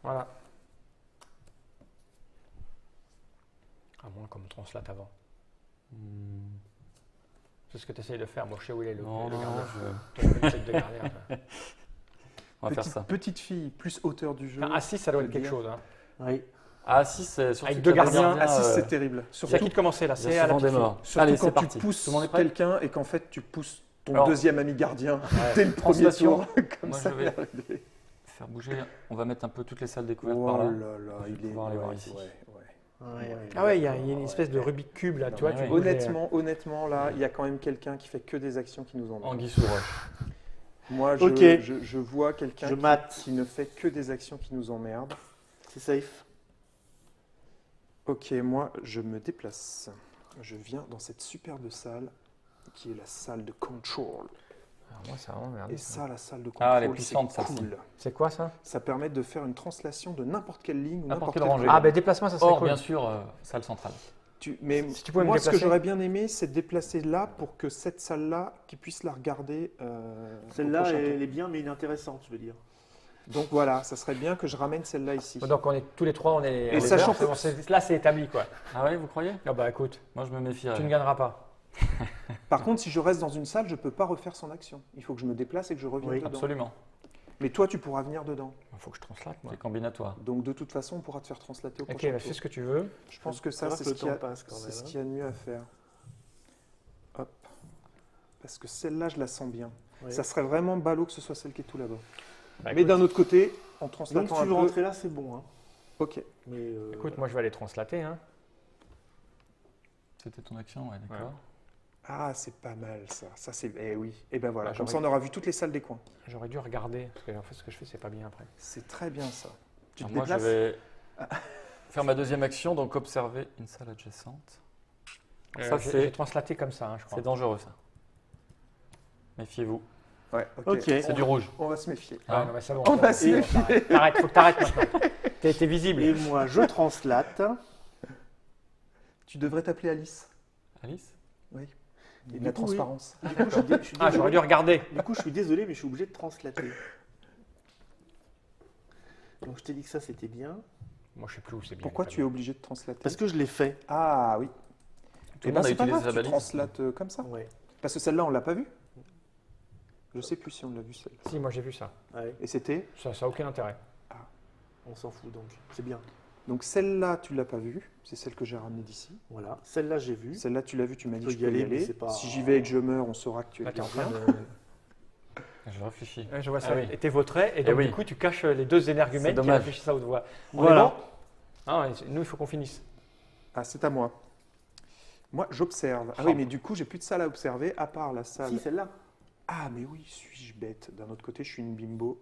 Voilà. À moins qu'on me translate avant. C'est ce que tu essayes de faire. Moi, je sais où il est le Non, non, gardien. je- Toi, tu essayes de gardien, toi. on va faire ça. Petite fille, plus hauteur du jeu. Ah, si, ça doit être Le quelque bien. chose. Hein. Oui. Ah, 6, c'est surtout Avec que deux la gardiens. Ah, 6, euh, c'est terrible. C'est à Surtout, qui de commencer là? il y C'est a à la souvent des petite fille. morts. surtout Allez, quand c'est parti. tu pousses Tout le monde est prêt quelqu'un et qu'en fait, tu pousses ton Alors- deuxième ami gardien Ouais. dès le premier Translation. tour. Comme Moi, ça, je vais- il est arrivé. Faire bouger. On va mettre un peu toutes les salles découvertes Oh par là là. là, il est. pouvoir aller voir ouais, ici. ouais. Ah ouais, il y a une espèce de Rubik cube là, Non, tu vois. mais tu ouais. bouges les- Honnêtement, là, il y a quand même quelqu'un qui fait que des actions qui nous emmerdent. Anguille sous roche. Moi, Ok. je vois quelqu'un Je mate. qui ne fait que des actions qui nous emmerdent. C'est safe. Ok, moi, je me déplace. Je viens dans cette superbe salle qui est la salle de control. Alors moi, ça m'emmerde. Et ça, la salle de control, Ah, elle est c'est puissante, celle-ci. cool. C'est quoi ça? Ça permet de faire une translation de n'importe quelle ligne ou N'importe n'importe quelle quelle rangée. Ah, ben déplacement, ça serait Or, cool. bien sûr, salle centrale. Mais Si tu pouvais me moi, ce que déplacer. j'aurais bien aimé, c'est de déplacer là pour que cette salle-là, qui puisse la regarder. au Celle-là, prochain tour. elle est bien, mais inintéressante, je veux dire. Donc voilà, ça serait bien que je ramène celle-là ici. Donc on est tous les trois, on est. Et on est sachant verts, c'est bon, là, c'est établi quoi. Ah ouais, vous croyez? Ah bah écoute, Moi, je me méfierais. tu ne gagneras pas. Par contre, si je reste dans une salle, je ne peux pas refaire son action. Il faut que je me déplace et que je revienne Oui, dedans. Absolument. Mais toi, tu pourras venir dedans. Il faut que je translate moi. C'est combinatoire. Donc de toute façon, on pourra te faire translater au Ok, prochain bah, tour. fais ce que tu veux. Je pense que ça, va c'est que ce le qu'il y a, temps passe quand c'est même, ce hein. qu'il y a de mieux à faire. Hop. Parce que celle-là, je la sens bien. Oui. Ça serait vraiment ballot que ce soit celle qui est tout là-bas. Bah, Mais écoute, d'un autre côté, en Donc, translatant si tu veux un peu... rentrer là, c'est bon. Hein. Ok. Mais, écoute, moi je vais aller translater. Hein. C'était ton action, ouais, d'accord. Ah, c'est pas mal ça. Ça c'est... Eh oui. Et ben voilà, Ah, comme ça on aura vu toutes les salles des coins. J'aurais dû regarder, parce que en fait ce que je fais c'est pas bien après. C'est très bien ça. Tu te Alors moi, je déplaces vais faire ma deuxième action, donc observer une salle adjacente. Ça, j'ai c'est translaté comme ça, hein, je crois. c'est dangereux, ça. Méfiez-vous. Ouais, Ok. C'est du rouge. On va se méfier. Ah, non, mais c'est bon. On va c'est bon, se méfier. t'arrêtes, faut que t'arrêtes maintenant. T'es visible. Et moi, je translate. Tu devrais t'appeler Alice. Alice? Oui. Et Et de du la coup, oui. transparence. Du coup, je suis Ah, j'aurais dû regarder. Du coup, je suis désolé, mais je suis obligé de translater. Donc, je t'ai dit que ça, c'était bien. Moi, je sais plus où c'est bien. Pourquoi tu es obligé de translater? Parce que je l'ai fait. Ah oui. Tout le Et monde a c'est pas utilisé grave, sa tu balise. translates comme ça. Ouais. Parce que celle-là, on l'a pas vue. Je sais plus si on l'a vue celle-là. Si, moi j'ai vu ça. Ouais. Et c'était. Ça n'a aucun intérêt. On s'en fout donc. C'est bien. Donc celle-là, tu l'as pas vue. C'est celle que j'ai ramenée d'ici. Voilà. Celle-là, j'ai vu. Celle-là, tu l'as vue, tu m'as dit Peux je y peux y aller, aller. mais c'est pas- Si j'y vais et que je meurs, on saura que tu es Là, t'es en bien. train de. Je réfléchis. Ouais, je vois ça. Ah oui. Et t'es vautré, et donc oui. du coup, tu caches les deux énergumènes C'est qui dommage. réfléchissent à haute voix. On Voilà. est bon Ah ouais, nous, il faut qu'on finisse. Ah, c'est à moi. Moi, j'observe. Ah oui, mais du coup, j'ai plus de salle à observer, à part la salle. Si, celle-là. Ah, mais oui, suis-je bête? D'un autre côté, je suis une bimbo.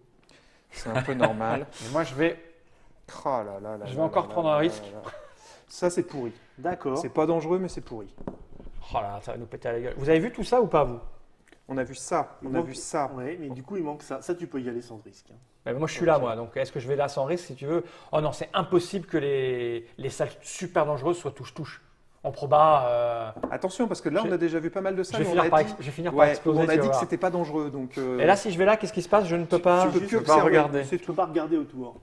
C'est un peu normal. Mais moi, je vais. Oh là là là Je vais là encore là prendre là un là risque. là là. Ça, c'est pourri. D'accord. C'est pas dangereux, mais c'est pourri. Oh là, ça va nous péter à la gueule. Vous avez vu tout ça ou pas, vous? On a vu ça, on a vu ça. Ouais, mais du coup, il manque ça. Ça, tu peux y aller sans risque. Hein. Mais moi, je suis là, moi. Donc, est-ce que je vais là sans risque, si tu veux? Oh non, c'est impossible que les salles super dangereuses soient touche-touche. En proba, Attention, parce que là, Je- on a déjà vu pas mal de je ça. vais mais on finir a par, dit- je vais finir par Ouais, exploser. on tu a vas dit que voir. c'était pas dangereux, donc. Et là, si je vais là, qu'est-ce qui se passe? Je ne peux pas. tu peux juste plus pas observer. regarder. C'est Tu tout. peux pas regarder autour.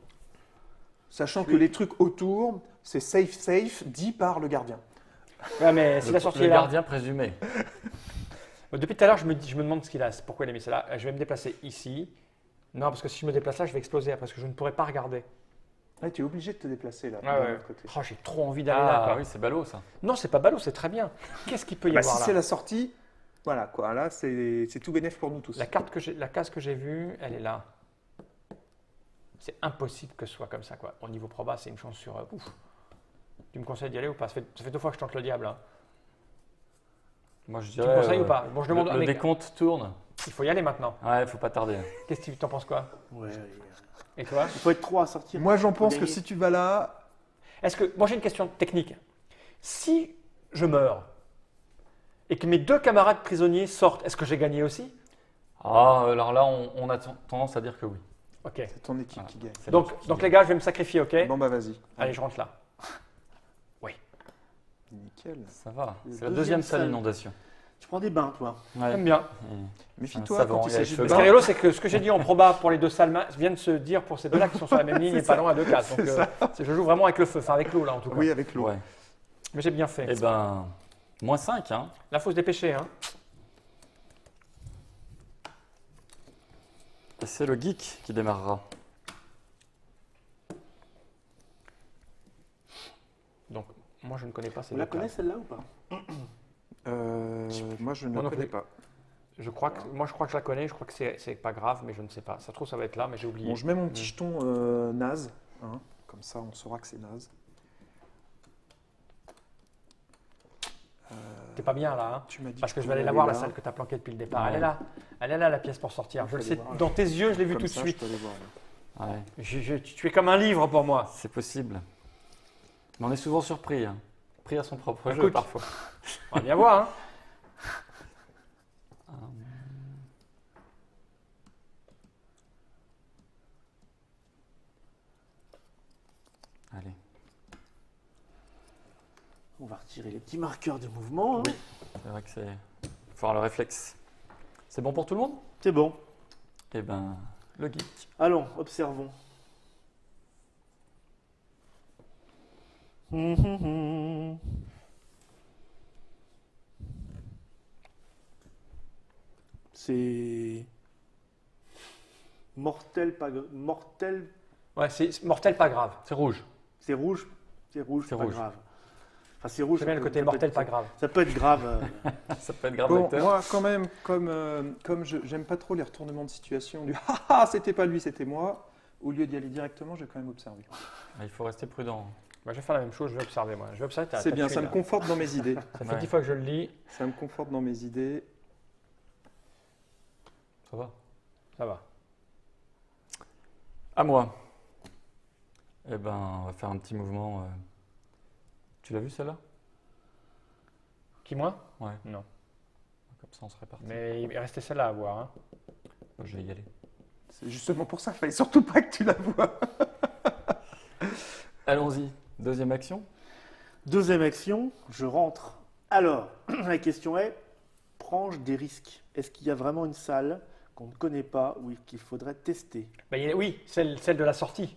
Sachant que les trucs autour, c'est safe, dit par le gardien. Ouais, mais si la sortie Le est là. gardien présumé. Depuis tout à l'heure, je me demande ce qu'il a. Pourquoi il a mis ça là. Je vais me déplacer ici. Non, parce que si je me déplace là, je vais exploser parce que je ne pourrai pas regarder. Ouais, tu es obligé de te déplacer là, Ouais, de ouais. l'autre côté. Oh, j'ai trop envie d'aller là. Ah quoi. oui, c'est ballot ça. Non, c'est pas ballot, c'est très bien. Qu'est-ce qu'il peut y Bah, avoir si là? c'est la sortie, voilà quoi. Là, c'est tout bénéf pour nous tous. La case que j'ai vue, elle est là. C'est impossible que ce soit comme ça, quoi. Au niveau proba, c'est une chance sur. Ouf. Tu me conseilles d'y aller ou pas? Ça fait 2 fois que je tente le diable. Hein. Moi je Tu dirais. me conseilles ou pas? Bon, je demande. Le mais décompte tourne. il faut y aller maintenant. Ouais, faut pas tarder. Qu'est-ce que tu t'en penses quoi? Ouais. Et toi? Il faut être 3 à sortir. Moi, j'en pense que Gagner. si tu vas là, Est-ce que. Moi, j'ai une question technique. Si je meurs et que mes 2 camarades prisonniers sortent, est-ce que j'ai gagné aussi? Ah, alors là, on a tendance à dire que oui. Ok. c'est ton équipe Voilà. qui gagne. C'est Donc, l'équipe qui donc gagne. les gars, je vais me sacrifier, ok? Bon bah vas-y. Allez, je rentre là. Nickel. Ça va. Le C'est la deuxième deuxième salle salle. inondation. Tu prends des bains, toi. Ouais. J'aime bien. Méfie-toi savant, quand il il y a s'agit les de cheveux Ce qui est blancs. rigolo, c'est que ce que j'ai dit en proba pour les 2 salles vient de se dire pour ces deux-là qui sont sur la même ligne et pas loin à 2 cases. Donc, je joue vraiment avec le feu, enfin avec l'eau là en tout cas. Oui, avec l'eau. Ouais. Mais j'ai bien fait. Eh ben, moins 5, hein. Là, faut se dépêcher. Hein. Et c'est le geek qui démarrera. Donc, moi, je ne connais pas ces Vous la deux cases. connaissez celle-là ou pas? Moi, je ne Moi la non connais plus. pas. Je crois que je la connais. Je crois que c'est pas grave, mais je ne sais pas. Ça se trouve, ça va être là, mais j'ai oublié. Bon, je mets mon petit jeton naze. Hein, comme ça, on saura que c'est naze. T'es pas bien là, hein. Tu m'as dit Parce que je tu vais aller pouvais la voir, la là. salle que tu as planquée depuis le départ. Ouais. Elle est là. Elle est là, la pièce pour sortir. Je le sais. Dans tes yeux, je l'ai vu Comme tout de ça, suite. je peux aller voir, là. Ouais, Tu es comme un livre pour moi. c'est possible. Mais on est souvent surpris, hein. Pris à son propre jeu Écoute. parfois. On va bien voir. Hein. Allez. On va retirer les petits marqueurs de mouvement. Hein. C'est vrai que c'est. Faut avoir le réflexe. C'est bon pour tout le monde? C'est bon. Eh ben, le geek. Allons, observons. C'est mortel, pas mortel. Ouais, c'est mortel, pas grave. C'est rouge. C'est rouge, c'est C'est pas rouge. grave. Enfin, c'est rouge. J'aime bien ça le peut- côté ça peut mortel, être- pas grave. Ça peut être grave. Ça peut être grave Bon, d'acteur. moi, quand même, comme j'aime pas trop les retournements de situation du haha, c'était pas lui, c'était moi, au lieu d'y aller directement, j'ai quand même observé. Il faut rester prudent. Moi, je vais faire la même chose. Je vais observer, moi. Je vais observer. C'est bien, tué, ça me là. conforte dans mes idées. Ça fait Ouais. 10 fois que je le lis. Ça me conforte dans mes idées. Ça va. Ça va. À moi. Eh ben, on va faire un petit mouvement. Tu l'as vu celle-là? Qui, moi? Ouais. Non. Comme ça, on serait parti. Mais il restait celle-là à voir. Hein. Je vais y aller. C'est justement pour ça, il fallait surtout pas que tu la vois. Allons-y. Deuxième action. Deuxième action, je rentre. Alors, la question est, prends-je des risques? Est-ce qu'il y a vraiment une salle qu'on ne connaît pas ou qu'il faudrait tester? Oui, celle de la sortie.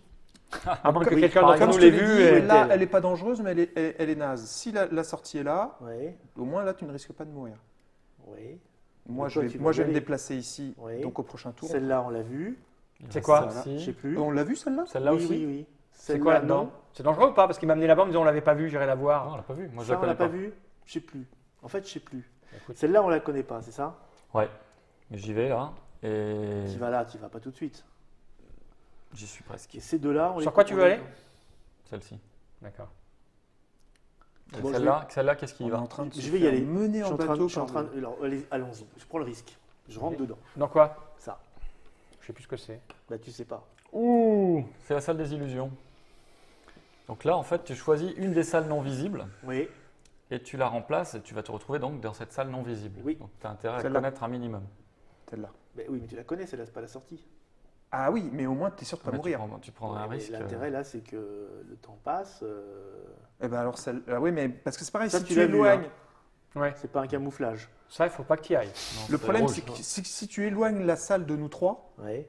À moins que oui, quelqu'un par d'entre Comme nous je te l'ait l'ai vu. dit, et- là, elle n'est pas dangereuse, mais elle est naze. Si la sortie est là, Ouais, au moins là, tu ne risques pas de mourir. oui. Moi, Donc je toi, vais, tu moi, vas je vais y me aller. déplacer ici, Oui. donc au prochain tour. Celle-là, on l'a vue. Il C'est reste quoi celle-ci. Je sais plus. On l'a vu celle-là? Celle-là oui, aussi oui, oui. C'est Celle-là, quoi là-dedans non. C'est dangereux ou pas? Parce qu'il m'a amené là-bas en me disant on l'avait pas vu, j'irai la Non, voir. on l'a pas vu. Moi, je Ça, la on connais l'a pas pas. vu. Je sais plus. En fait, je sais plus. Écoute. Celle-là, on la connaît pas, c'est ça? Ouais. Mais j'y vais là. Et Tu vas là, tu vas pas tout de suite. j'y suis presque. Et ces deux-là, on Sur les quoi tu veux aller? Celle-ci. D'accord. Et Bon, celle-là, qu'est-ce qui On y est va? en train de se Je vais y faire aller. mener Je en suis en train, bateau. je suis en par train. Alors, allons-y. Je prends le risque. Je rentre dedans. Dans quoi? Ça. Je sais plus ce que c'est. Bah, tu sais pas. Ouh, c'est la salle des illusions. Donc là, en fait, tu choisis une des salles non visibles Oui. et tu la remplaces et tu vas te retrouver donc dans cette salle non visible. Oui. Donc tu as intérêt à Celle-là. connaître un minimum. celle-là. Bah, oui, mais tu la connais, celle-là, c'est pas la sortie. Ah oui, mais au moins, tu es sûr de pas Mais mourir. tu prendras un Ouais, mais risque. l'intérêt, là, c'est que le temps passe. Eh ben alors, celle... ah oui, mais parce que c'est pareil, Ça, si tu tu l'as vu, éloignes. Ouais. C'est pas un camouflage. Ça, il faut pas que tu y ailles. Non, Le problème, rouge. c'est que si tu éloignes la salle de nous trois, Ouais.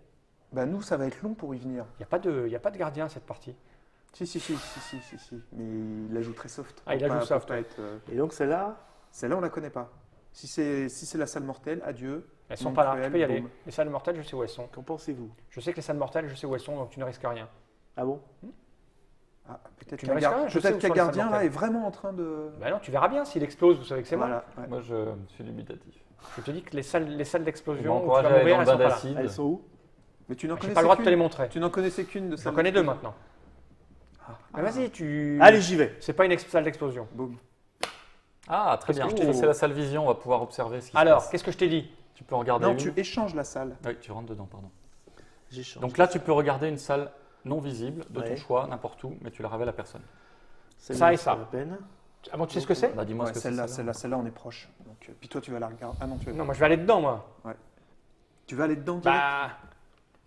bah nous, ça va être long pour y venir. Il n'y a pas de gardien à cette partie. Si. Mais il la joue très soft. Ah, il Pour la joue pas- soft, pour pas ouais. être, Et donc, celle-là, Celle-là, on la connaît pas. Si c'est la salle mortelle, adieu. Elles sont Monde pas là. cruel, Tu peux y aller. boum. Les salles mortelles, je sais où elles sont. qu'en pensez-vous? Je sais que les salles mortelles, je sais où elles sont, donc tu ne risques rien. Ah bon? Ah, peut-être Tu qu'un me risques rien, je sais où peut-être sont qu'un les gardien salles là est mortelles. vraiment en train de. Ben non, tu verras bien. S'il explose, vous savez que c'est moi. Voilà, ouais. Moi, je suis dubitatif. Je te dis que les salles Je d'explosion où tu m'encourage vas à aller mourir, dans elles le sont bain pas là. d'acide. Elles sont où? Mais tu n'en J'ai connaissais pas le droit de te les qu'une. montrer. Tu n'en connaissais qu'une de J'en salles connais deux d'explosion. maintenant. Mais vas-y, tu. Allez, j'y vais. C'est pas une salle d'explosion. Boum. Ah, très Qu'est-ce bien. que je t'ai dit Ça, c'est la salle vision. On va pouvoir observer ce qui se Alors, passe. qu'est-ce que je t'ai dit? Tu peux regarder Non, une. tu échanges la salle. Oui, tu rentres dedans, pardon. J'échange. Donc là, tu peux regarder une salle non visible de ton Ouais. choix, n'importe où, mais tu la révèles à personne. Celle-là, ça et c'est ça. pas la peine. Ah bon, tu sais ce que c'est? Bah, dis-moi Ouais, ce que c'est. celle-là, on est proche. Donc, puis toi, tu vas la regarder. Ah non, tu vas. Non, moi je vais aller dedans, moi. Tu vas aller dedans direct. Bah.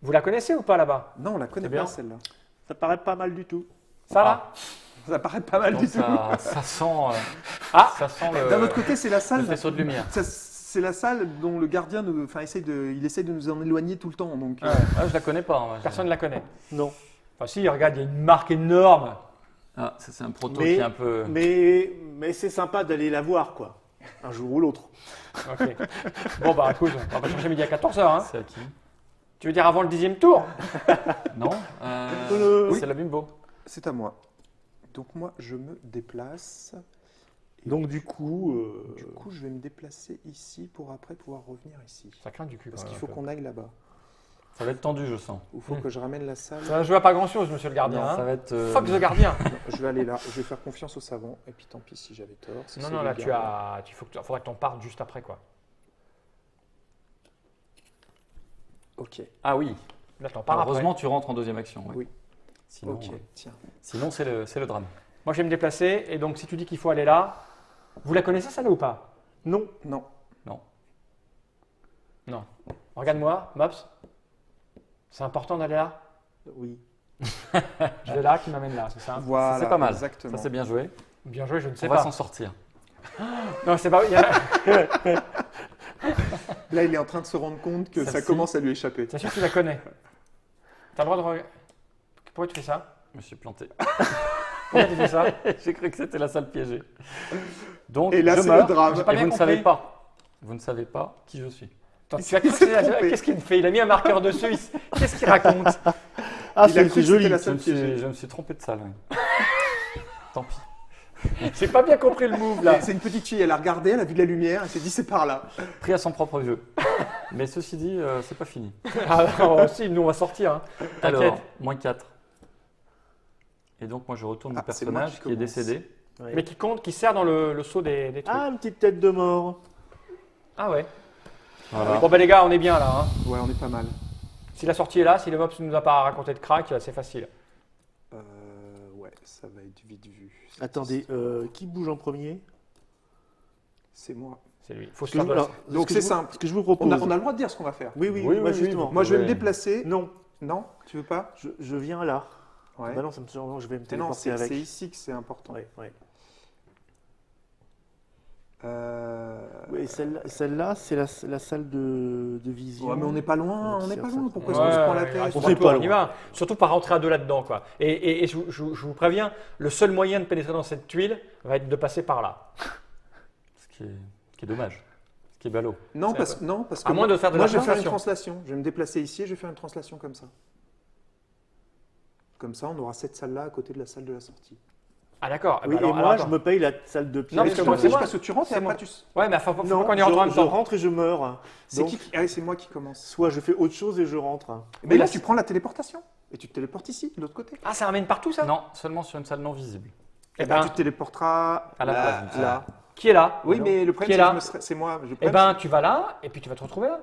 Vous la connaissez ou pas là-bas? Non, on la connaît C'est bien. pas celle-là. Ça paraît pas mal du tout. Ça là? Ça paraît pas mal Donc du tout. ça sent. Ah Ça sent le. D'un autre côté, c'est la le salle. faisceau de lumière. C'est la salle dont le gardien essaie de nous en éloigner tout le temps. Donc, Ouais. Ah, je la connais pas. Moi, Personne ne la connaît. Non. Enfin, si, regarde, il y a une marque énorme. Ah, ça, c'est un proto Mais- qui est un peu. Mais c'est sympa d'aller la voir, quoi. Un jour ou l'autre. Ok. Bon, bah écoute, on va changer midi à 14h. Hein. C'est à qui? Tu veux dire avant le 10e tour? Non Oui. C'est la bimbo. c'est à moi. Donc moi, je me déplace. Donc, du coup, Du coup, je vais me déplacer ici pour après pouvoir revenir ici. Ça craint du cul. Parce quand qu'il même, faut un peu. qu'on aille là-bas. Ça va être tendu, je sens. Il faut que je ramène la salle. Ça va jouer à pas grand-chose, monsieur le gardien. Non, hein. ça va être. Fuck the gardien. Je vais aller là. Je vais faire confiance au savant. Et puis tant pis si j'avais tort. si Non, c'est non, le là, gardien. faudra que t'en partes juste après, quoi. Ok. Ah oui. Là, t'en parles Heureusement, après. tu rentres en deuxième action. ouais. Oui. Sinon, Ok. Tiens. sinon c'est le drame. Moi, je vais me déplacer, et donc si tu dis qu'il faut aller là, vous la connaissez celle-là ou pas? non. Non. Non. Regarde-moi, Mops. C'est important d'aller là? Oui. Je vais là, qui m'amène là, c'est ça? Voilà. c'est pas mal. Exactement. Ça, c'est bien joué. Bien joué, je ne sais On va pas. s'en sortir. Non, c'est pas. Là, il est en train de se rendre compte que ça Celle-ci. commence à lui échapper. T'es sûr que tu la connais? T'as le droit de regarder. Pourquoi tu fais ça? Je me suis planté. Pourquoi tu fais ça? J'ai cru que c'était la salle piégée. Donc, Et là, je c'est meurs. le drame. J'ai pas Et bien vous ne compris. savez pas. Vous ne savez pas qui je suis. Attends, Il tu as s'est cru que c'est la- trompé. Qu'est-ce qu'il me fait? Il a mis un marqueur dessus. Qu'est-ce qu'il raconte? Ah, Il a cru c'est que joli. c'était la Je salle me suis, piégée. je me suis trompé de salle. oui. Tant pis. J'ai pas bien compris le move là. C'est une petite fille, elle a regardé, elle a vu de la lumière, elle s'est dit c'est par là. Pris à son propre jeu. Mais ceci dit, c'est pas fini. Ah non, si, nous on va sortir. Hein. Alors, T'inquiète. moins 4. Et donc, moi, je retourne Ah, le c'est moi personnage qui qui est commence. décédé. Ouais. Mais qui compte, qui sert dans le saut des trucs. Ah, une petite tête de mort. Ah ouais. Voilà. Bon bah les gars, on est bien là. Hein. Ouais, on est pas mal. Si la sortie est là, si le Mops ne nous a pas raconté de crack, c'est facile. Ouais, ça va être vite vu. Attendez, qui bouge en premier? C'est moi. C'est lui. Faut Ce se que faire je- de la- alors, Donc ce que c'est je vous- simple. Ce que je vous propose. On a le droit de dire ce qu'on va faire. Oui, oui, Oui, moi, oui, justement. oui. Moi, je vais me Ouais. déplacer. Non, Non, tu veux pas? je viens là. Ouais. Bah non, ça me semble, je vais me Mais non, téléporter c'est avec. ici que c'est important. Ouais, ouais. Oui, celle-là, c'est la salle de vision. Ouais, mais on n'est pas loin, on n'est pas loin. Pourquoi est-ce Ouais, qu'on se prend la ouais, tête? on fait pas on y va. Surtout pas rentrer à deux là-dedans, quoi. Et je vous préviens, le seul moyen de pénétrer dans cette tuile va être de passer par là. Ce qui est dommage. Ce qui est ballot. Non, C'est parce que À moins de faire de moi, la je vais faire une translation. translation. Je vais me déplacer ici et je vais faire une translation comme ça. Comme ça, on aura cette salle-là à côté de la salle de la sortie. Ah d'accord. Oui, Bah, alors- et moi, alors, je attends. me paye la salle de piège. Non, parce que moi, Je c'est sais moi. parce que tu rentres et C'est moi. après tu... Ouais, mais faut Non, qu'on y rentre en même je temps. rentre et je meurs. C'est Donc, qui Ah oui, c'est moi qui commence. soit je fais autre chose et je rentre. Mais là, là, tu prends la téléportation. Et tu te téléportes ici, de l'autre côté. Ah, ça ramène partout ça Non, seulement sur une salle non visible. Eh Et ben, ben, tu te téléporteras À la là, place, là. qui est là Oui, mais le Qui est problème, là c'est moi. Le Eh problème, ben, tu vas là et puis tu vas te retrouver là.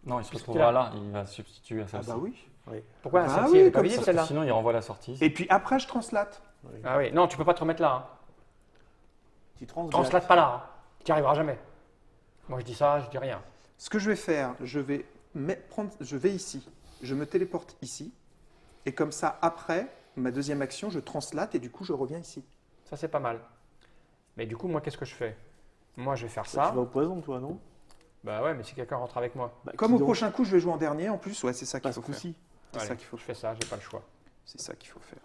Non, il se Puisqu'il retrouvera a- là. Il va substituer à c'est- celle-ci. Ah bah oui. Pourquoi Bah celle-ci oui, elle est pas comme visible ça. celle-là Sinon, il renvoie la sortie. Et puis après, je translate. Ah oui, non, tu peux pas te remettre là. Hein. Tu translates. Translate pas là. Hein. Tu n'y arriveras jamais. Moi je dis ça, je dis rien. Ce que je vais faire, je vais ici. Je me téléporte ici. Et comme ça, après, ma deuxième action, je translate et du coup, je reviens ici. Ça c'est pas mal. Mais du coup, moi qu'est-ce que je fais? Moi je vais faire Tu ça. vas au poison, toi, non? Bah ouais, mais si quelqu'un rentre avec moi. Bah, Comme qui au donc? prochain coup, je vais jouer en dernier. En plus, ouais, c'est ça qu'il Pas faut ce faire. coup-ci. C'est Allez, ça qu'il faut je faire. fais ça, j'ai pas le choix. C'est ça qu'il faut faire.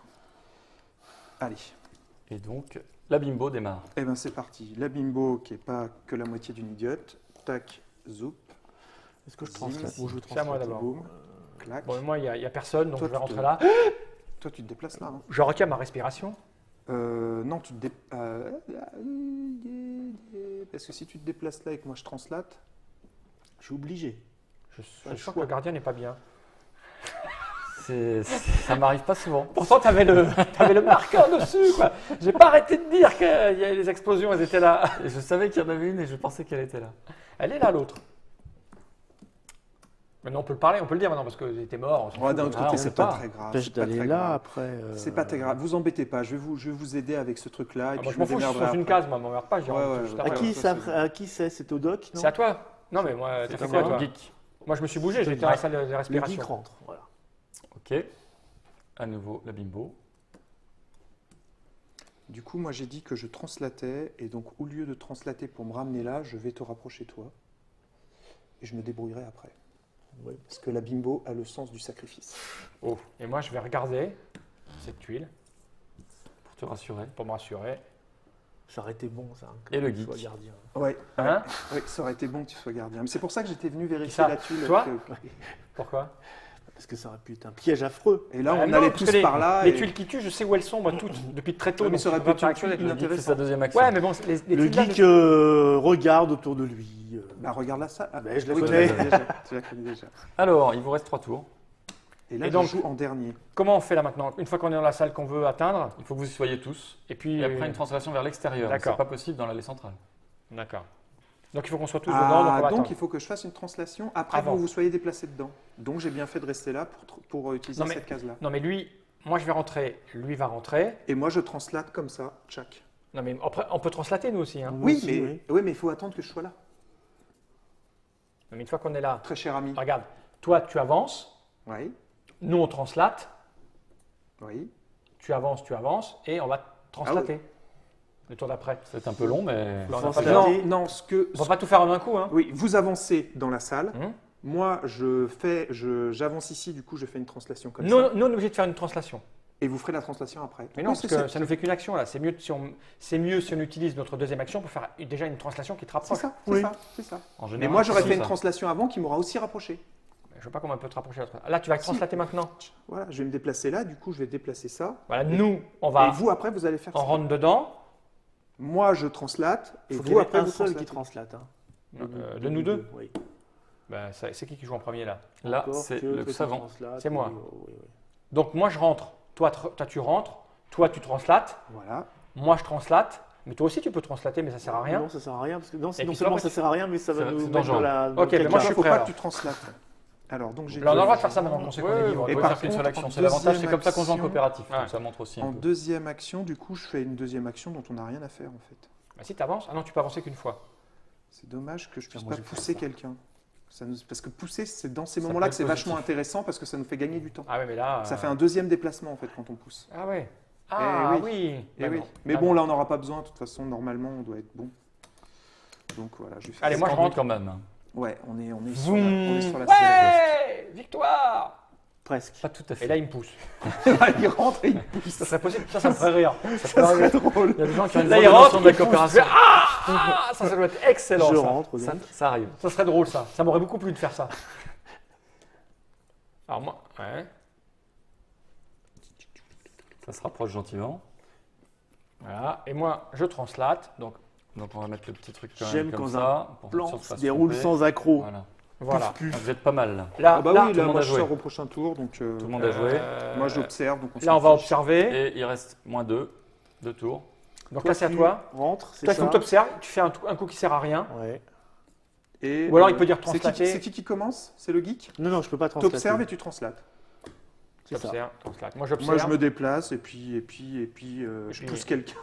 Allez. Et donc, la bimbo démarre. Eh ben c'est parti. La bimbo qui est pas que la moitié d'une idiote. Tac, zoup, Est-ce que je Zim. translate? Ou je C'est à moi translate, d'abord. boum, clac. Bon, moi il y, a personne, donc Toi, je vais tu rentrer te- là. Toi, tu te déplaces là. Hein. Je retiens ma respiration. Non, tu te dé... Parce que si tu te déplaces là et que moi je translate, Je suis obligé. Je le sens choix. que le gardien n'est pas bien. Ça m'arrive pas souvent. Pourtant, t'avais le marqueur dessus, quoi. J'ai pas arrêté de dire qu'il y avait les explosions, elles étaient là. Et je savais qu'il y en avait une et je pensais qu'elle était là. Elle est là, l'autre. Maintenant, on peut le parler, on peut le dire maintenant, parce que j'étais mort. on s'en ouais, fout. d'un autre Ah, côté, on c'est peut pas pas. très grave. Pêche C'est pas d'aller très là, grave. après. C'est pas très grave. Vous embêtez pas. Je vais vous aider avec ce truc-là. Et Ah, puis moi, je m'en fous, je suis démerderai dans une après. case, moi, m'emmerde pas, j'y Ouais, rentre ouais, juste ouais. après. À qui, ça, à qui c'est au doc, non? C'est à toi. Non, mais moi, ça C'est fait quoi, toi geek. Moi, je me suis bougé, j'étais dans la salle de Le geek respiration. rentre. Voilà. Ok. À nouveau, la bimbo. Du coup, moi j'ai dit que je translatais. Et donc, au lieu de translater pour me ramener là, je vais te rapprocher toi. Et je me débrouillerai après. Oui. Parce que la bimbo a le sens du sacrifice. Oh. Et moi, je vais regarder cette tuile Pour te rassurer. pour me rassurer. Ça aurait été bon, ça. hein, Et le que tu geek. sois gardien. Ouais. Hein Oui, ça aurait été bon que tu sois gardien. Mais c'est pour ça que j'étais venu vérifier ça la tuile. Toi que- Pourquoi Parce que ça aurait pu être un piège affreux. Et là, Ah on non, allait parce tous que par là. Les et- tuiles qui tuent, je sais où elles sont, moi, toutes, depuis très tôt. Ouais, mais donc ça aurait je peux pu pas être faire une actuel. Le geek, c'est intéressant. sa deuxième action. Ouais, mais bon, les Le tuiles là, geek je- regarde autour de lui. Bah, regarde la salle. Ah, Ben, je la oui, connais. Tu la connais déjà. Tu la connais déjà. Alors, il vous reste 3 tours. Et là, Et donc- je joue en dernier. Comment on fait là maintenant? Une fois qu'on est dans la salle qu'on veut atteindre, Il faut que vous y soyez tous. et puis. Et après, une translation vers l'extérieur. D'accord. C'est pas possible dans l'allée centrale. D'accord. Donc il faut qu'on soit tous dedans, donc on va donc attendre. il faut que je fasse une translation après Avant. que vous soyez déplacés dedans. Donc j'ai bien fait de rester là pour utiliser Non, mais- cette case-là. Non mais lui, moi je vais rentrer, lui va rentrer. Et moi je translate comme ça, tchac. Non mais après, on peut translater nous aussi. Hein. Moi Oui, aussi, mais il faut attendre que je sois là. Mais une fois qu'on est là, Très cher ami. regarde, toi tu avances, Oui, nous on translate, oui. tu avances, et on va translater. Le tour d'après. C'est un peu long, mais. Là, on n'a pas Translater. le temps. Non, non, ce que. On va pas tout faire en un coup. Hein. Oui, vous avancez dans la salle. Hum. Moi, j'avance ici, du coup, je fais une translation comme Nous, ça. nous, on est obligé de faire une translation. Et vous ferez la translation après. Mais non, Oui, parce c'est- que ça ne fait qu'une action là. C'est mieux, c'est mieux si on utilise notre deuxième action pour faire déjà une translation qui te c'est rapproche. ça, c'est Oui. ça, c'est ça. En Mais général, moi, j'aurais c'est fait une ça. translation avant qui m'aura aussi rapproché. Je sais pas comment on peut te rapprocher. Là, tu vas translater maintenant. Voilà, je vais me déplacer là, du coup, je vais déplacer ça. Voilà, nous, on Et va, vous, après, vous allez faire on ça. rentre dedans. Moi, je translate, et Il faut qu'il y vous, ait après, un vous seul translatez. qui translate. Hein. De nous deux. Oui. Ben, c'est qui joue en premier là? Là, Encore c'est que le toi, tu savant. translates, C'est moi. oui, oui, oui. Donc moi je rentre, toi tu rentres, toi tu translates, Voilà. moi je translate, mais toi aussi tu peux translater mais ça sert à rien. Non, ça sert à rien. Parce que non, puis non toi, seulement après, ça sert à rien, mais ça va c'est nous mettre dangereux. dans la. dans Ok, le mais moi, caca. je suis faut prêt, pas alors. que tu translates. Alors, donc j'ai Là, on a le droit de dit- faire ça maintenant qu'on sait qu'on est libre. On Et peut par faire qu'une seule contre, action. en C'est l'avantage, c'est deuxième comme ça qu'on joue en action- coopératif. Ouais. Donc ça montre aussi un En peu. deuxième action, du coup, je fais une deuxième action dont on n'a rien à faire, en fait. Bah, si tu avances, ah non tu peux avancer qu'une fois. C'est dommage que je puisse moi, pas je vais faire pousser ça. quelqu'un. Parce que pousser, c'est dans ces Ça moments-là peut que c'est être vachement positif. intéressant parce que ça nous fait gagner du temps. Ah ouais mais là. Ça fait un deuxième déplacement, en fait, quand on pousse. Ah ouais. Ah oui. oui. Eh Bah oui. non. Mais Ah bon, non. là, on n'aura pas besoin. De toute façon, normalement, on doit être bon. Donc voilà, je fais Allez, ça. moi, je rentre. quand même. Ouais, on est sur Zoom. on est sur la scène. Ouais, victoire. Presque. Pas tout à fait. Et là, il me pousse. Il rentre et il pousse. Ça serait possible. Ça me ferait rire. Ça serait drôle. Il y a des gens qui ont une Là, bonne il rentre, notion de la il pousse. coopération. Ça doit être excellent. Je ça. rentre donc. Ça arrive. Ça serait drôle, ça. Ça m'aurait beaucoup plu de faire ça. Alors moi, ouais. Ça se rapproche gentiment. Voilà. Et moi, je translate. Donc On va mettre le petit truc quand même J'aime comme quand ça. pour Plan être sûr de pas se se déroule tromper. sans accroc. Voilà. voilà. Puf, Ah, puf. vous êtes pas mal là. Là, Ah bah là, oui, tout là, le monde moi a je joué. sors au prochain tour, donc Tout le monde a joué. moi j'observe. Donc Là, on va observer. Et il reste moins 2 tours. Donc là, c'est à toi. Rentre, c'est Toi, il ça. faut que tu observes. Tu fais un coup qui sert à rien. Ouais. Et, Ou alors, il peut dire c'est qui- translater. C'est qui commence? C'est le geek? Non, non, je peux pas translater. T'observes et tu translates. C'est ça. J'observe, translate. Moi, j'observe. Moi je me déplace et puis je puis- pousse quelqu'un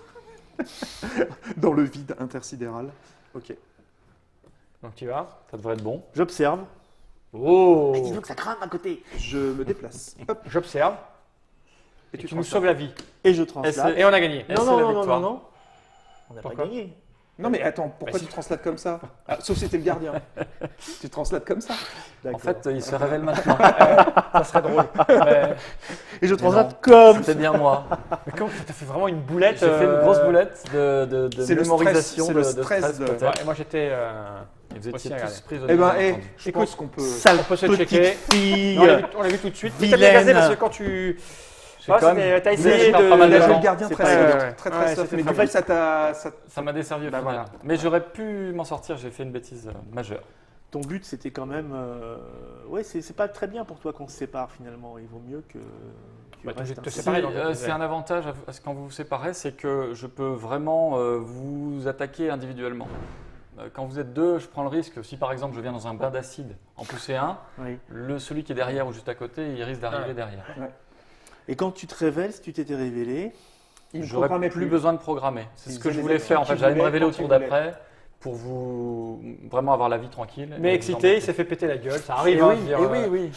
dans le vide intersidéral. Ok. Donc, tu vas. Ça devrait être bon. J'observe. Oh. Il veut que ça crame à côté. Je me déplace. Hop. J'observe. Et Et tu nous translates. sauves la vie. Et je translate. Et on a gagné. Et Non, c'est non, la non, non, victoire. non, non. On n'a pas Pourquoi gagné. Non mais attends, pourquoi Bah, si. tu translates comme ça? Ah, sauf si t'es le gardien. Tu translates comme ça. En D'accord. fait, il se révèle maintenant. Ça serait drôle. Mais, Et je non. translate comme. C'était bien moi. mais comment t'as fait vraiment une boulette J'ai fait une grosse boulette de C'est le mémorisation, stress, de c'est le stress de- peut-être. Ouais, et moi, j'étais. Et vous Aussi, étiez regardez. tous prisonniers. Eh ben, bien entendu. je Écoute, pense qu'on peut. Sale On peut se petite checker. fille. On l'a vu tout de suite. Mais t'as bien Vilaine. gazé parce que quand tu. J'ai Ah, quand même- c'était- t'as Vous essayé avez de- fait pas mal Il a de joué temps. le gardien C'est très pas- soft, ouais, très ouais, très soft. c'était Mais très du coup, bien. ça Ça m'a desservi au Bah, final. voilà. Mais j'aurais pu m'en sortir, j'ai fait une bêtise majeure. Ton but, c'était quand même. Ouais, c'est pas très bien pour toi qu'on se sépare finalement. Il vaut mieux que. Tu Bah, t'es restes obligé de te ainsi. Si, séparer, donc, c'est un avantage quand vous vous séparez, c'est que je peux vraiment vous attaquer individuellement. Quand vous êtes deux, je prends le risque, si par exemple je viens dans un bain d'acide, en pousser un, Oui. celui qui est derrière ou juste à côté, il risque d'arriver Ouais. derrière. Et quand tu te révèles, si tu t'étais révélé, il ne J'aurais programmait plus besoin de programmer. C'est Il ce que je faisait voulais les faire en actions fait. qu'il J'allais me voulait, révéler au quand tour il voulait. d'après pour vous vraiment avoir la vie tranquille. Mais et excité, il vous s'est fait péter la gueule. Ça embêter. arrive. Et hein, oui, je veux dire, et oui, oui.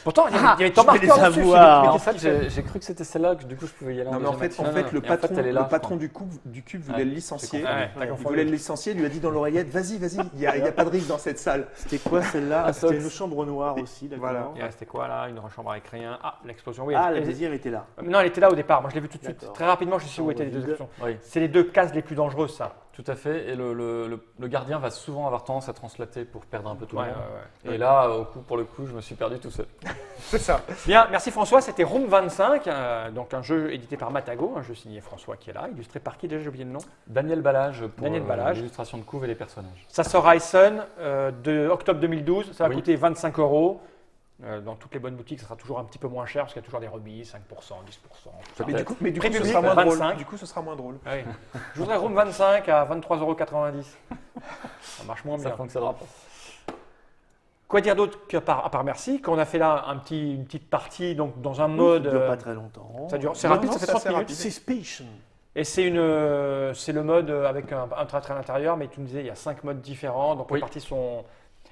Pourtant, il y avait ton je vais les marqueur dessus. avoir. Mais En qu'est-ce fait, que ça fait j'ai cru que c'était celle-là, que du coup je pouvais y aller Non, mais en fait, deuxième Non, action. non, le Et en fait, patron, elle est là, le patron je crois. du cube Ouais, voulait le licencier. j'ai compris. Ouais, t'as Il confondu. voulait le licencier, il lui a dit dans l'oreillette, vas-y, il n'y a pas de risque dans cette salle. c'était quoi celle-là Un C'était Sox. une chambre noire aussi, d'accord. Voilà. Il restait quoi là? Une chambre avec rien. Ah, l'explosion. Oui, Ah, la elle- deuxième était là. Non, elle était là au départ. Moi, je l'ai vu tout de suite. D'accord. Très rapidement, je sais où Chambre étaient les deux vide. explosions. Oui, C'est les deux cases les plus dangereuses, ça. tout à fait. Et le gardien va souvent avoir tendance à translater pour perdre un peu tout le Ouais, monde. ouais, Et là, pour le coup, je me suis perdu tout seul. C'est ça. Bien, merci François. C'était Room 25, donc un jeu édité par Matago, un jeu signé François qui est là, illustré par qui déjà, j'ai oublié le nom. Daniel Balage pour Daniel Balage. l'illustration de couve et les personnages. Ça sort à Essen de octobre 2012. Ça va Oui. coûter 25 €. Dans toutes les bonnes boutiques, ça sera toujours un petit peu moins cher parce qu'il y a toujours des remises, 5%, 10%. Mais du coup, Prix ce public, sera moins 25. drôle. Du coup, ce sera moins drôle. Ah oui. Je voudrais Room 25 à 23,90 €. Ça marche moins Ça bien. fonctionnera pas. Quoi dire d'autre à part merci, qu'on a fait là une petite partie donc dans un Ça mode. dure pas très longtemps. Ça dure, c'est Non, rapide, non, ça fait c'est 30 assez minutes. rapide. C'est Spation. Et c'est le mode avec un traître à l'intérieur, mais tu me disais il y a 5 modes différents, donc Oui. les parties sont.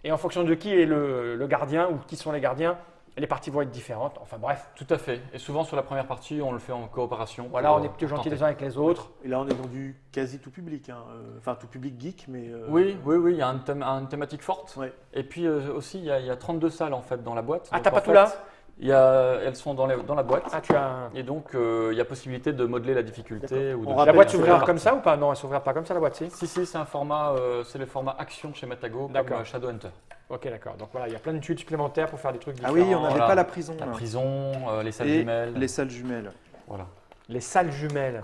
Et en fonction de qui est le gardien ou qui sont les gardiens, les parties vont être différentes. Enfin bref, Tout à fait. Et souvent sur la première partie, on le fait en coopération. voilà, pour, on est plutôt pour gentils tenter. les uns avec les autres. Et là, on est dans du quasi tout public. Hein. Enfin, tout public geek, mais. Oui, il y a une thématique forte. Ouais. Et puis aussi, il y a 32 salles en fait dans la boîte. Ah, Donc, t'as en pas tout fait, là elles sont dans la boîte. Ah, tu as. Et donc, il y a possibilité de modeler la difficulté. D'accord. Ou de On La rappelle boîte que s'ouvrira c'est comme ça ou pas? Non, elle s'ouvrira pas comme ça la boîte, si. Si, c'est un format, c'est le format action chez Matago, D'accord. comme Shadowhunter. Ok, d'accord. Donc voilà, il y a plein de tuiles supplémentaires pour faire des trucs Ah différents. oui, on n'avait Voilà. pas la prison. La là. prison, les salles Et jumelles. les salles jumelles. Voilà. Les salles jumelles.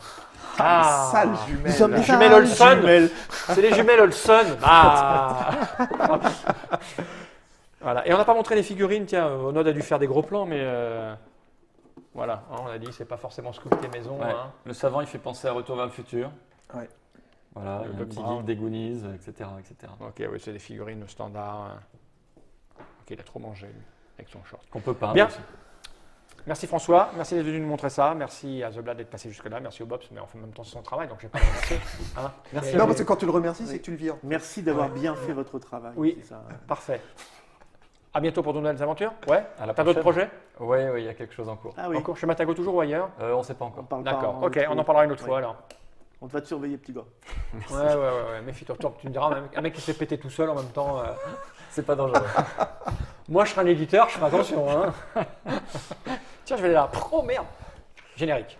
Les salles jumelles. Nous sommes Les des jumelles salles Olson. jumelles. C'est les jumelles Olson. Ah. Voilà. Et on n'a pas montré les figurines. Tiens, Onod a dû faire des gros plans, mais voilà. Hein, on a dit que c'est pas forcément sculpté maison. Ouais. Hein. Le savant, il fait penser à Retour vers le futur. Ouais. Voilà, il y a Le un petit bras. geek des Goonies, etc. etc. Ok, oui, c'est des figurines standards. Hein. Ok, il a trop mangé lui, avec son short. Qu'on peut peindre Bien. aussi. Merci François, merci d'être venu nous montrer ça. Merci à The Blad d'être passé jusque-là. Merci au Bobs, mais en fait, en même temps, c'est son travail, donc je vais pas le remercier. Hein. Merci Et- à Non, vous. parce que quand tu le remercies, c'est que tu le vires. Merci d'avoir bien fait votre travail. Oui. c'est ça. Parfait. À bientôt pour de nouvelles aventures. Ouais. À la T'as d'autres prochaine. projets Oui, il y a quelque chose en cours. Ah oui. Encore chez Matago toujours ou ailleurs? On ne sait pas On encore. parle pas D'accord. en Ok, autre on en mot. parlera une autre Oui. fois alors. On va te surveiller, petit gars. Ouais, méfie-toi. Tu me diras, un mec qui se fait péter tout seul en même temps. C'est pas dangereux. Moi, je serai un éditeur, je ferai attention. Hein. Tiens, je vais aller là. Oh merde. Générique.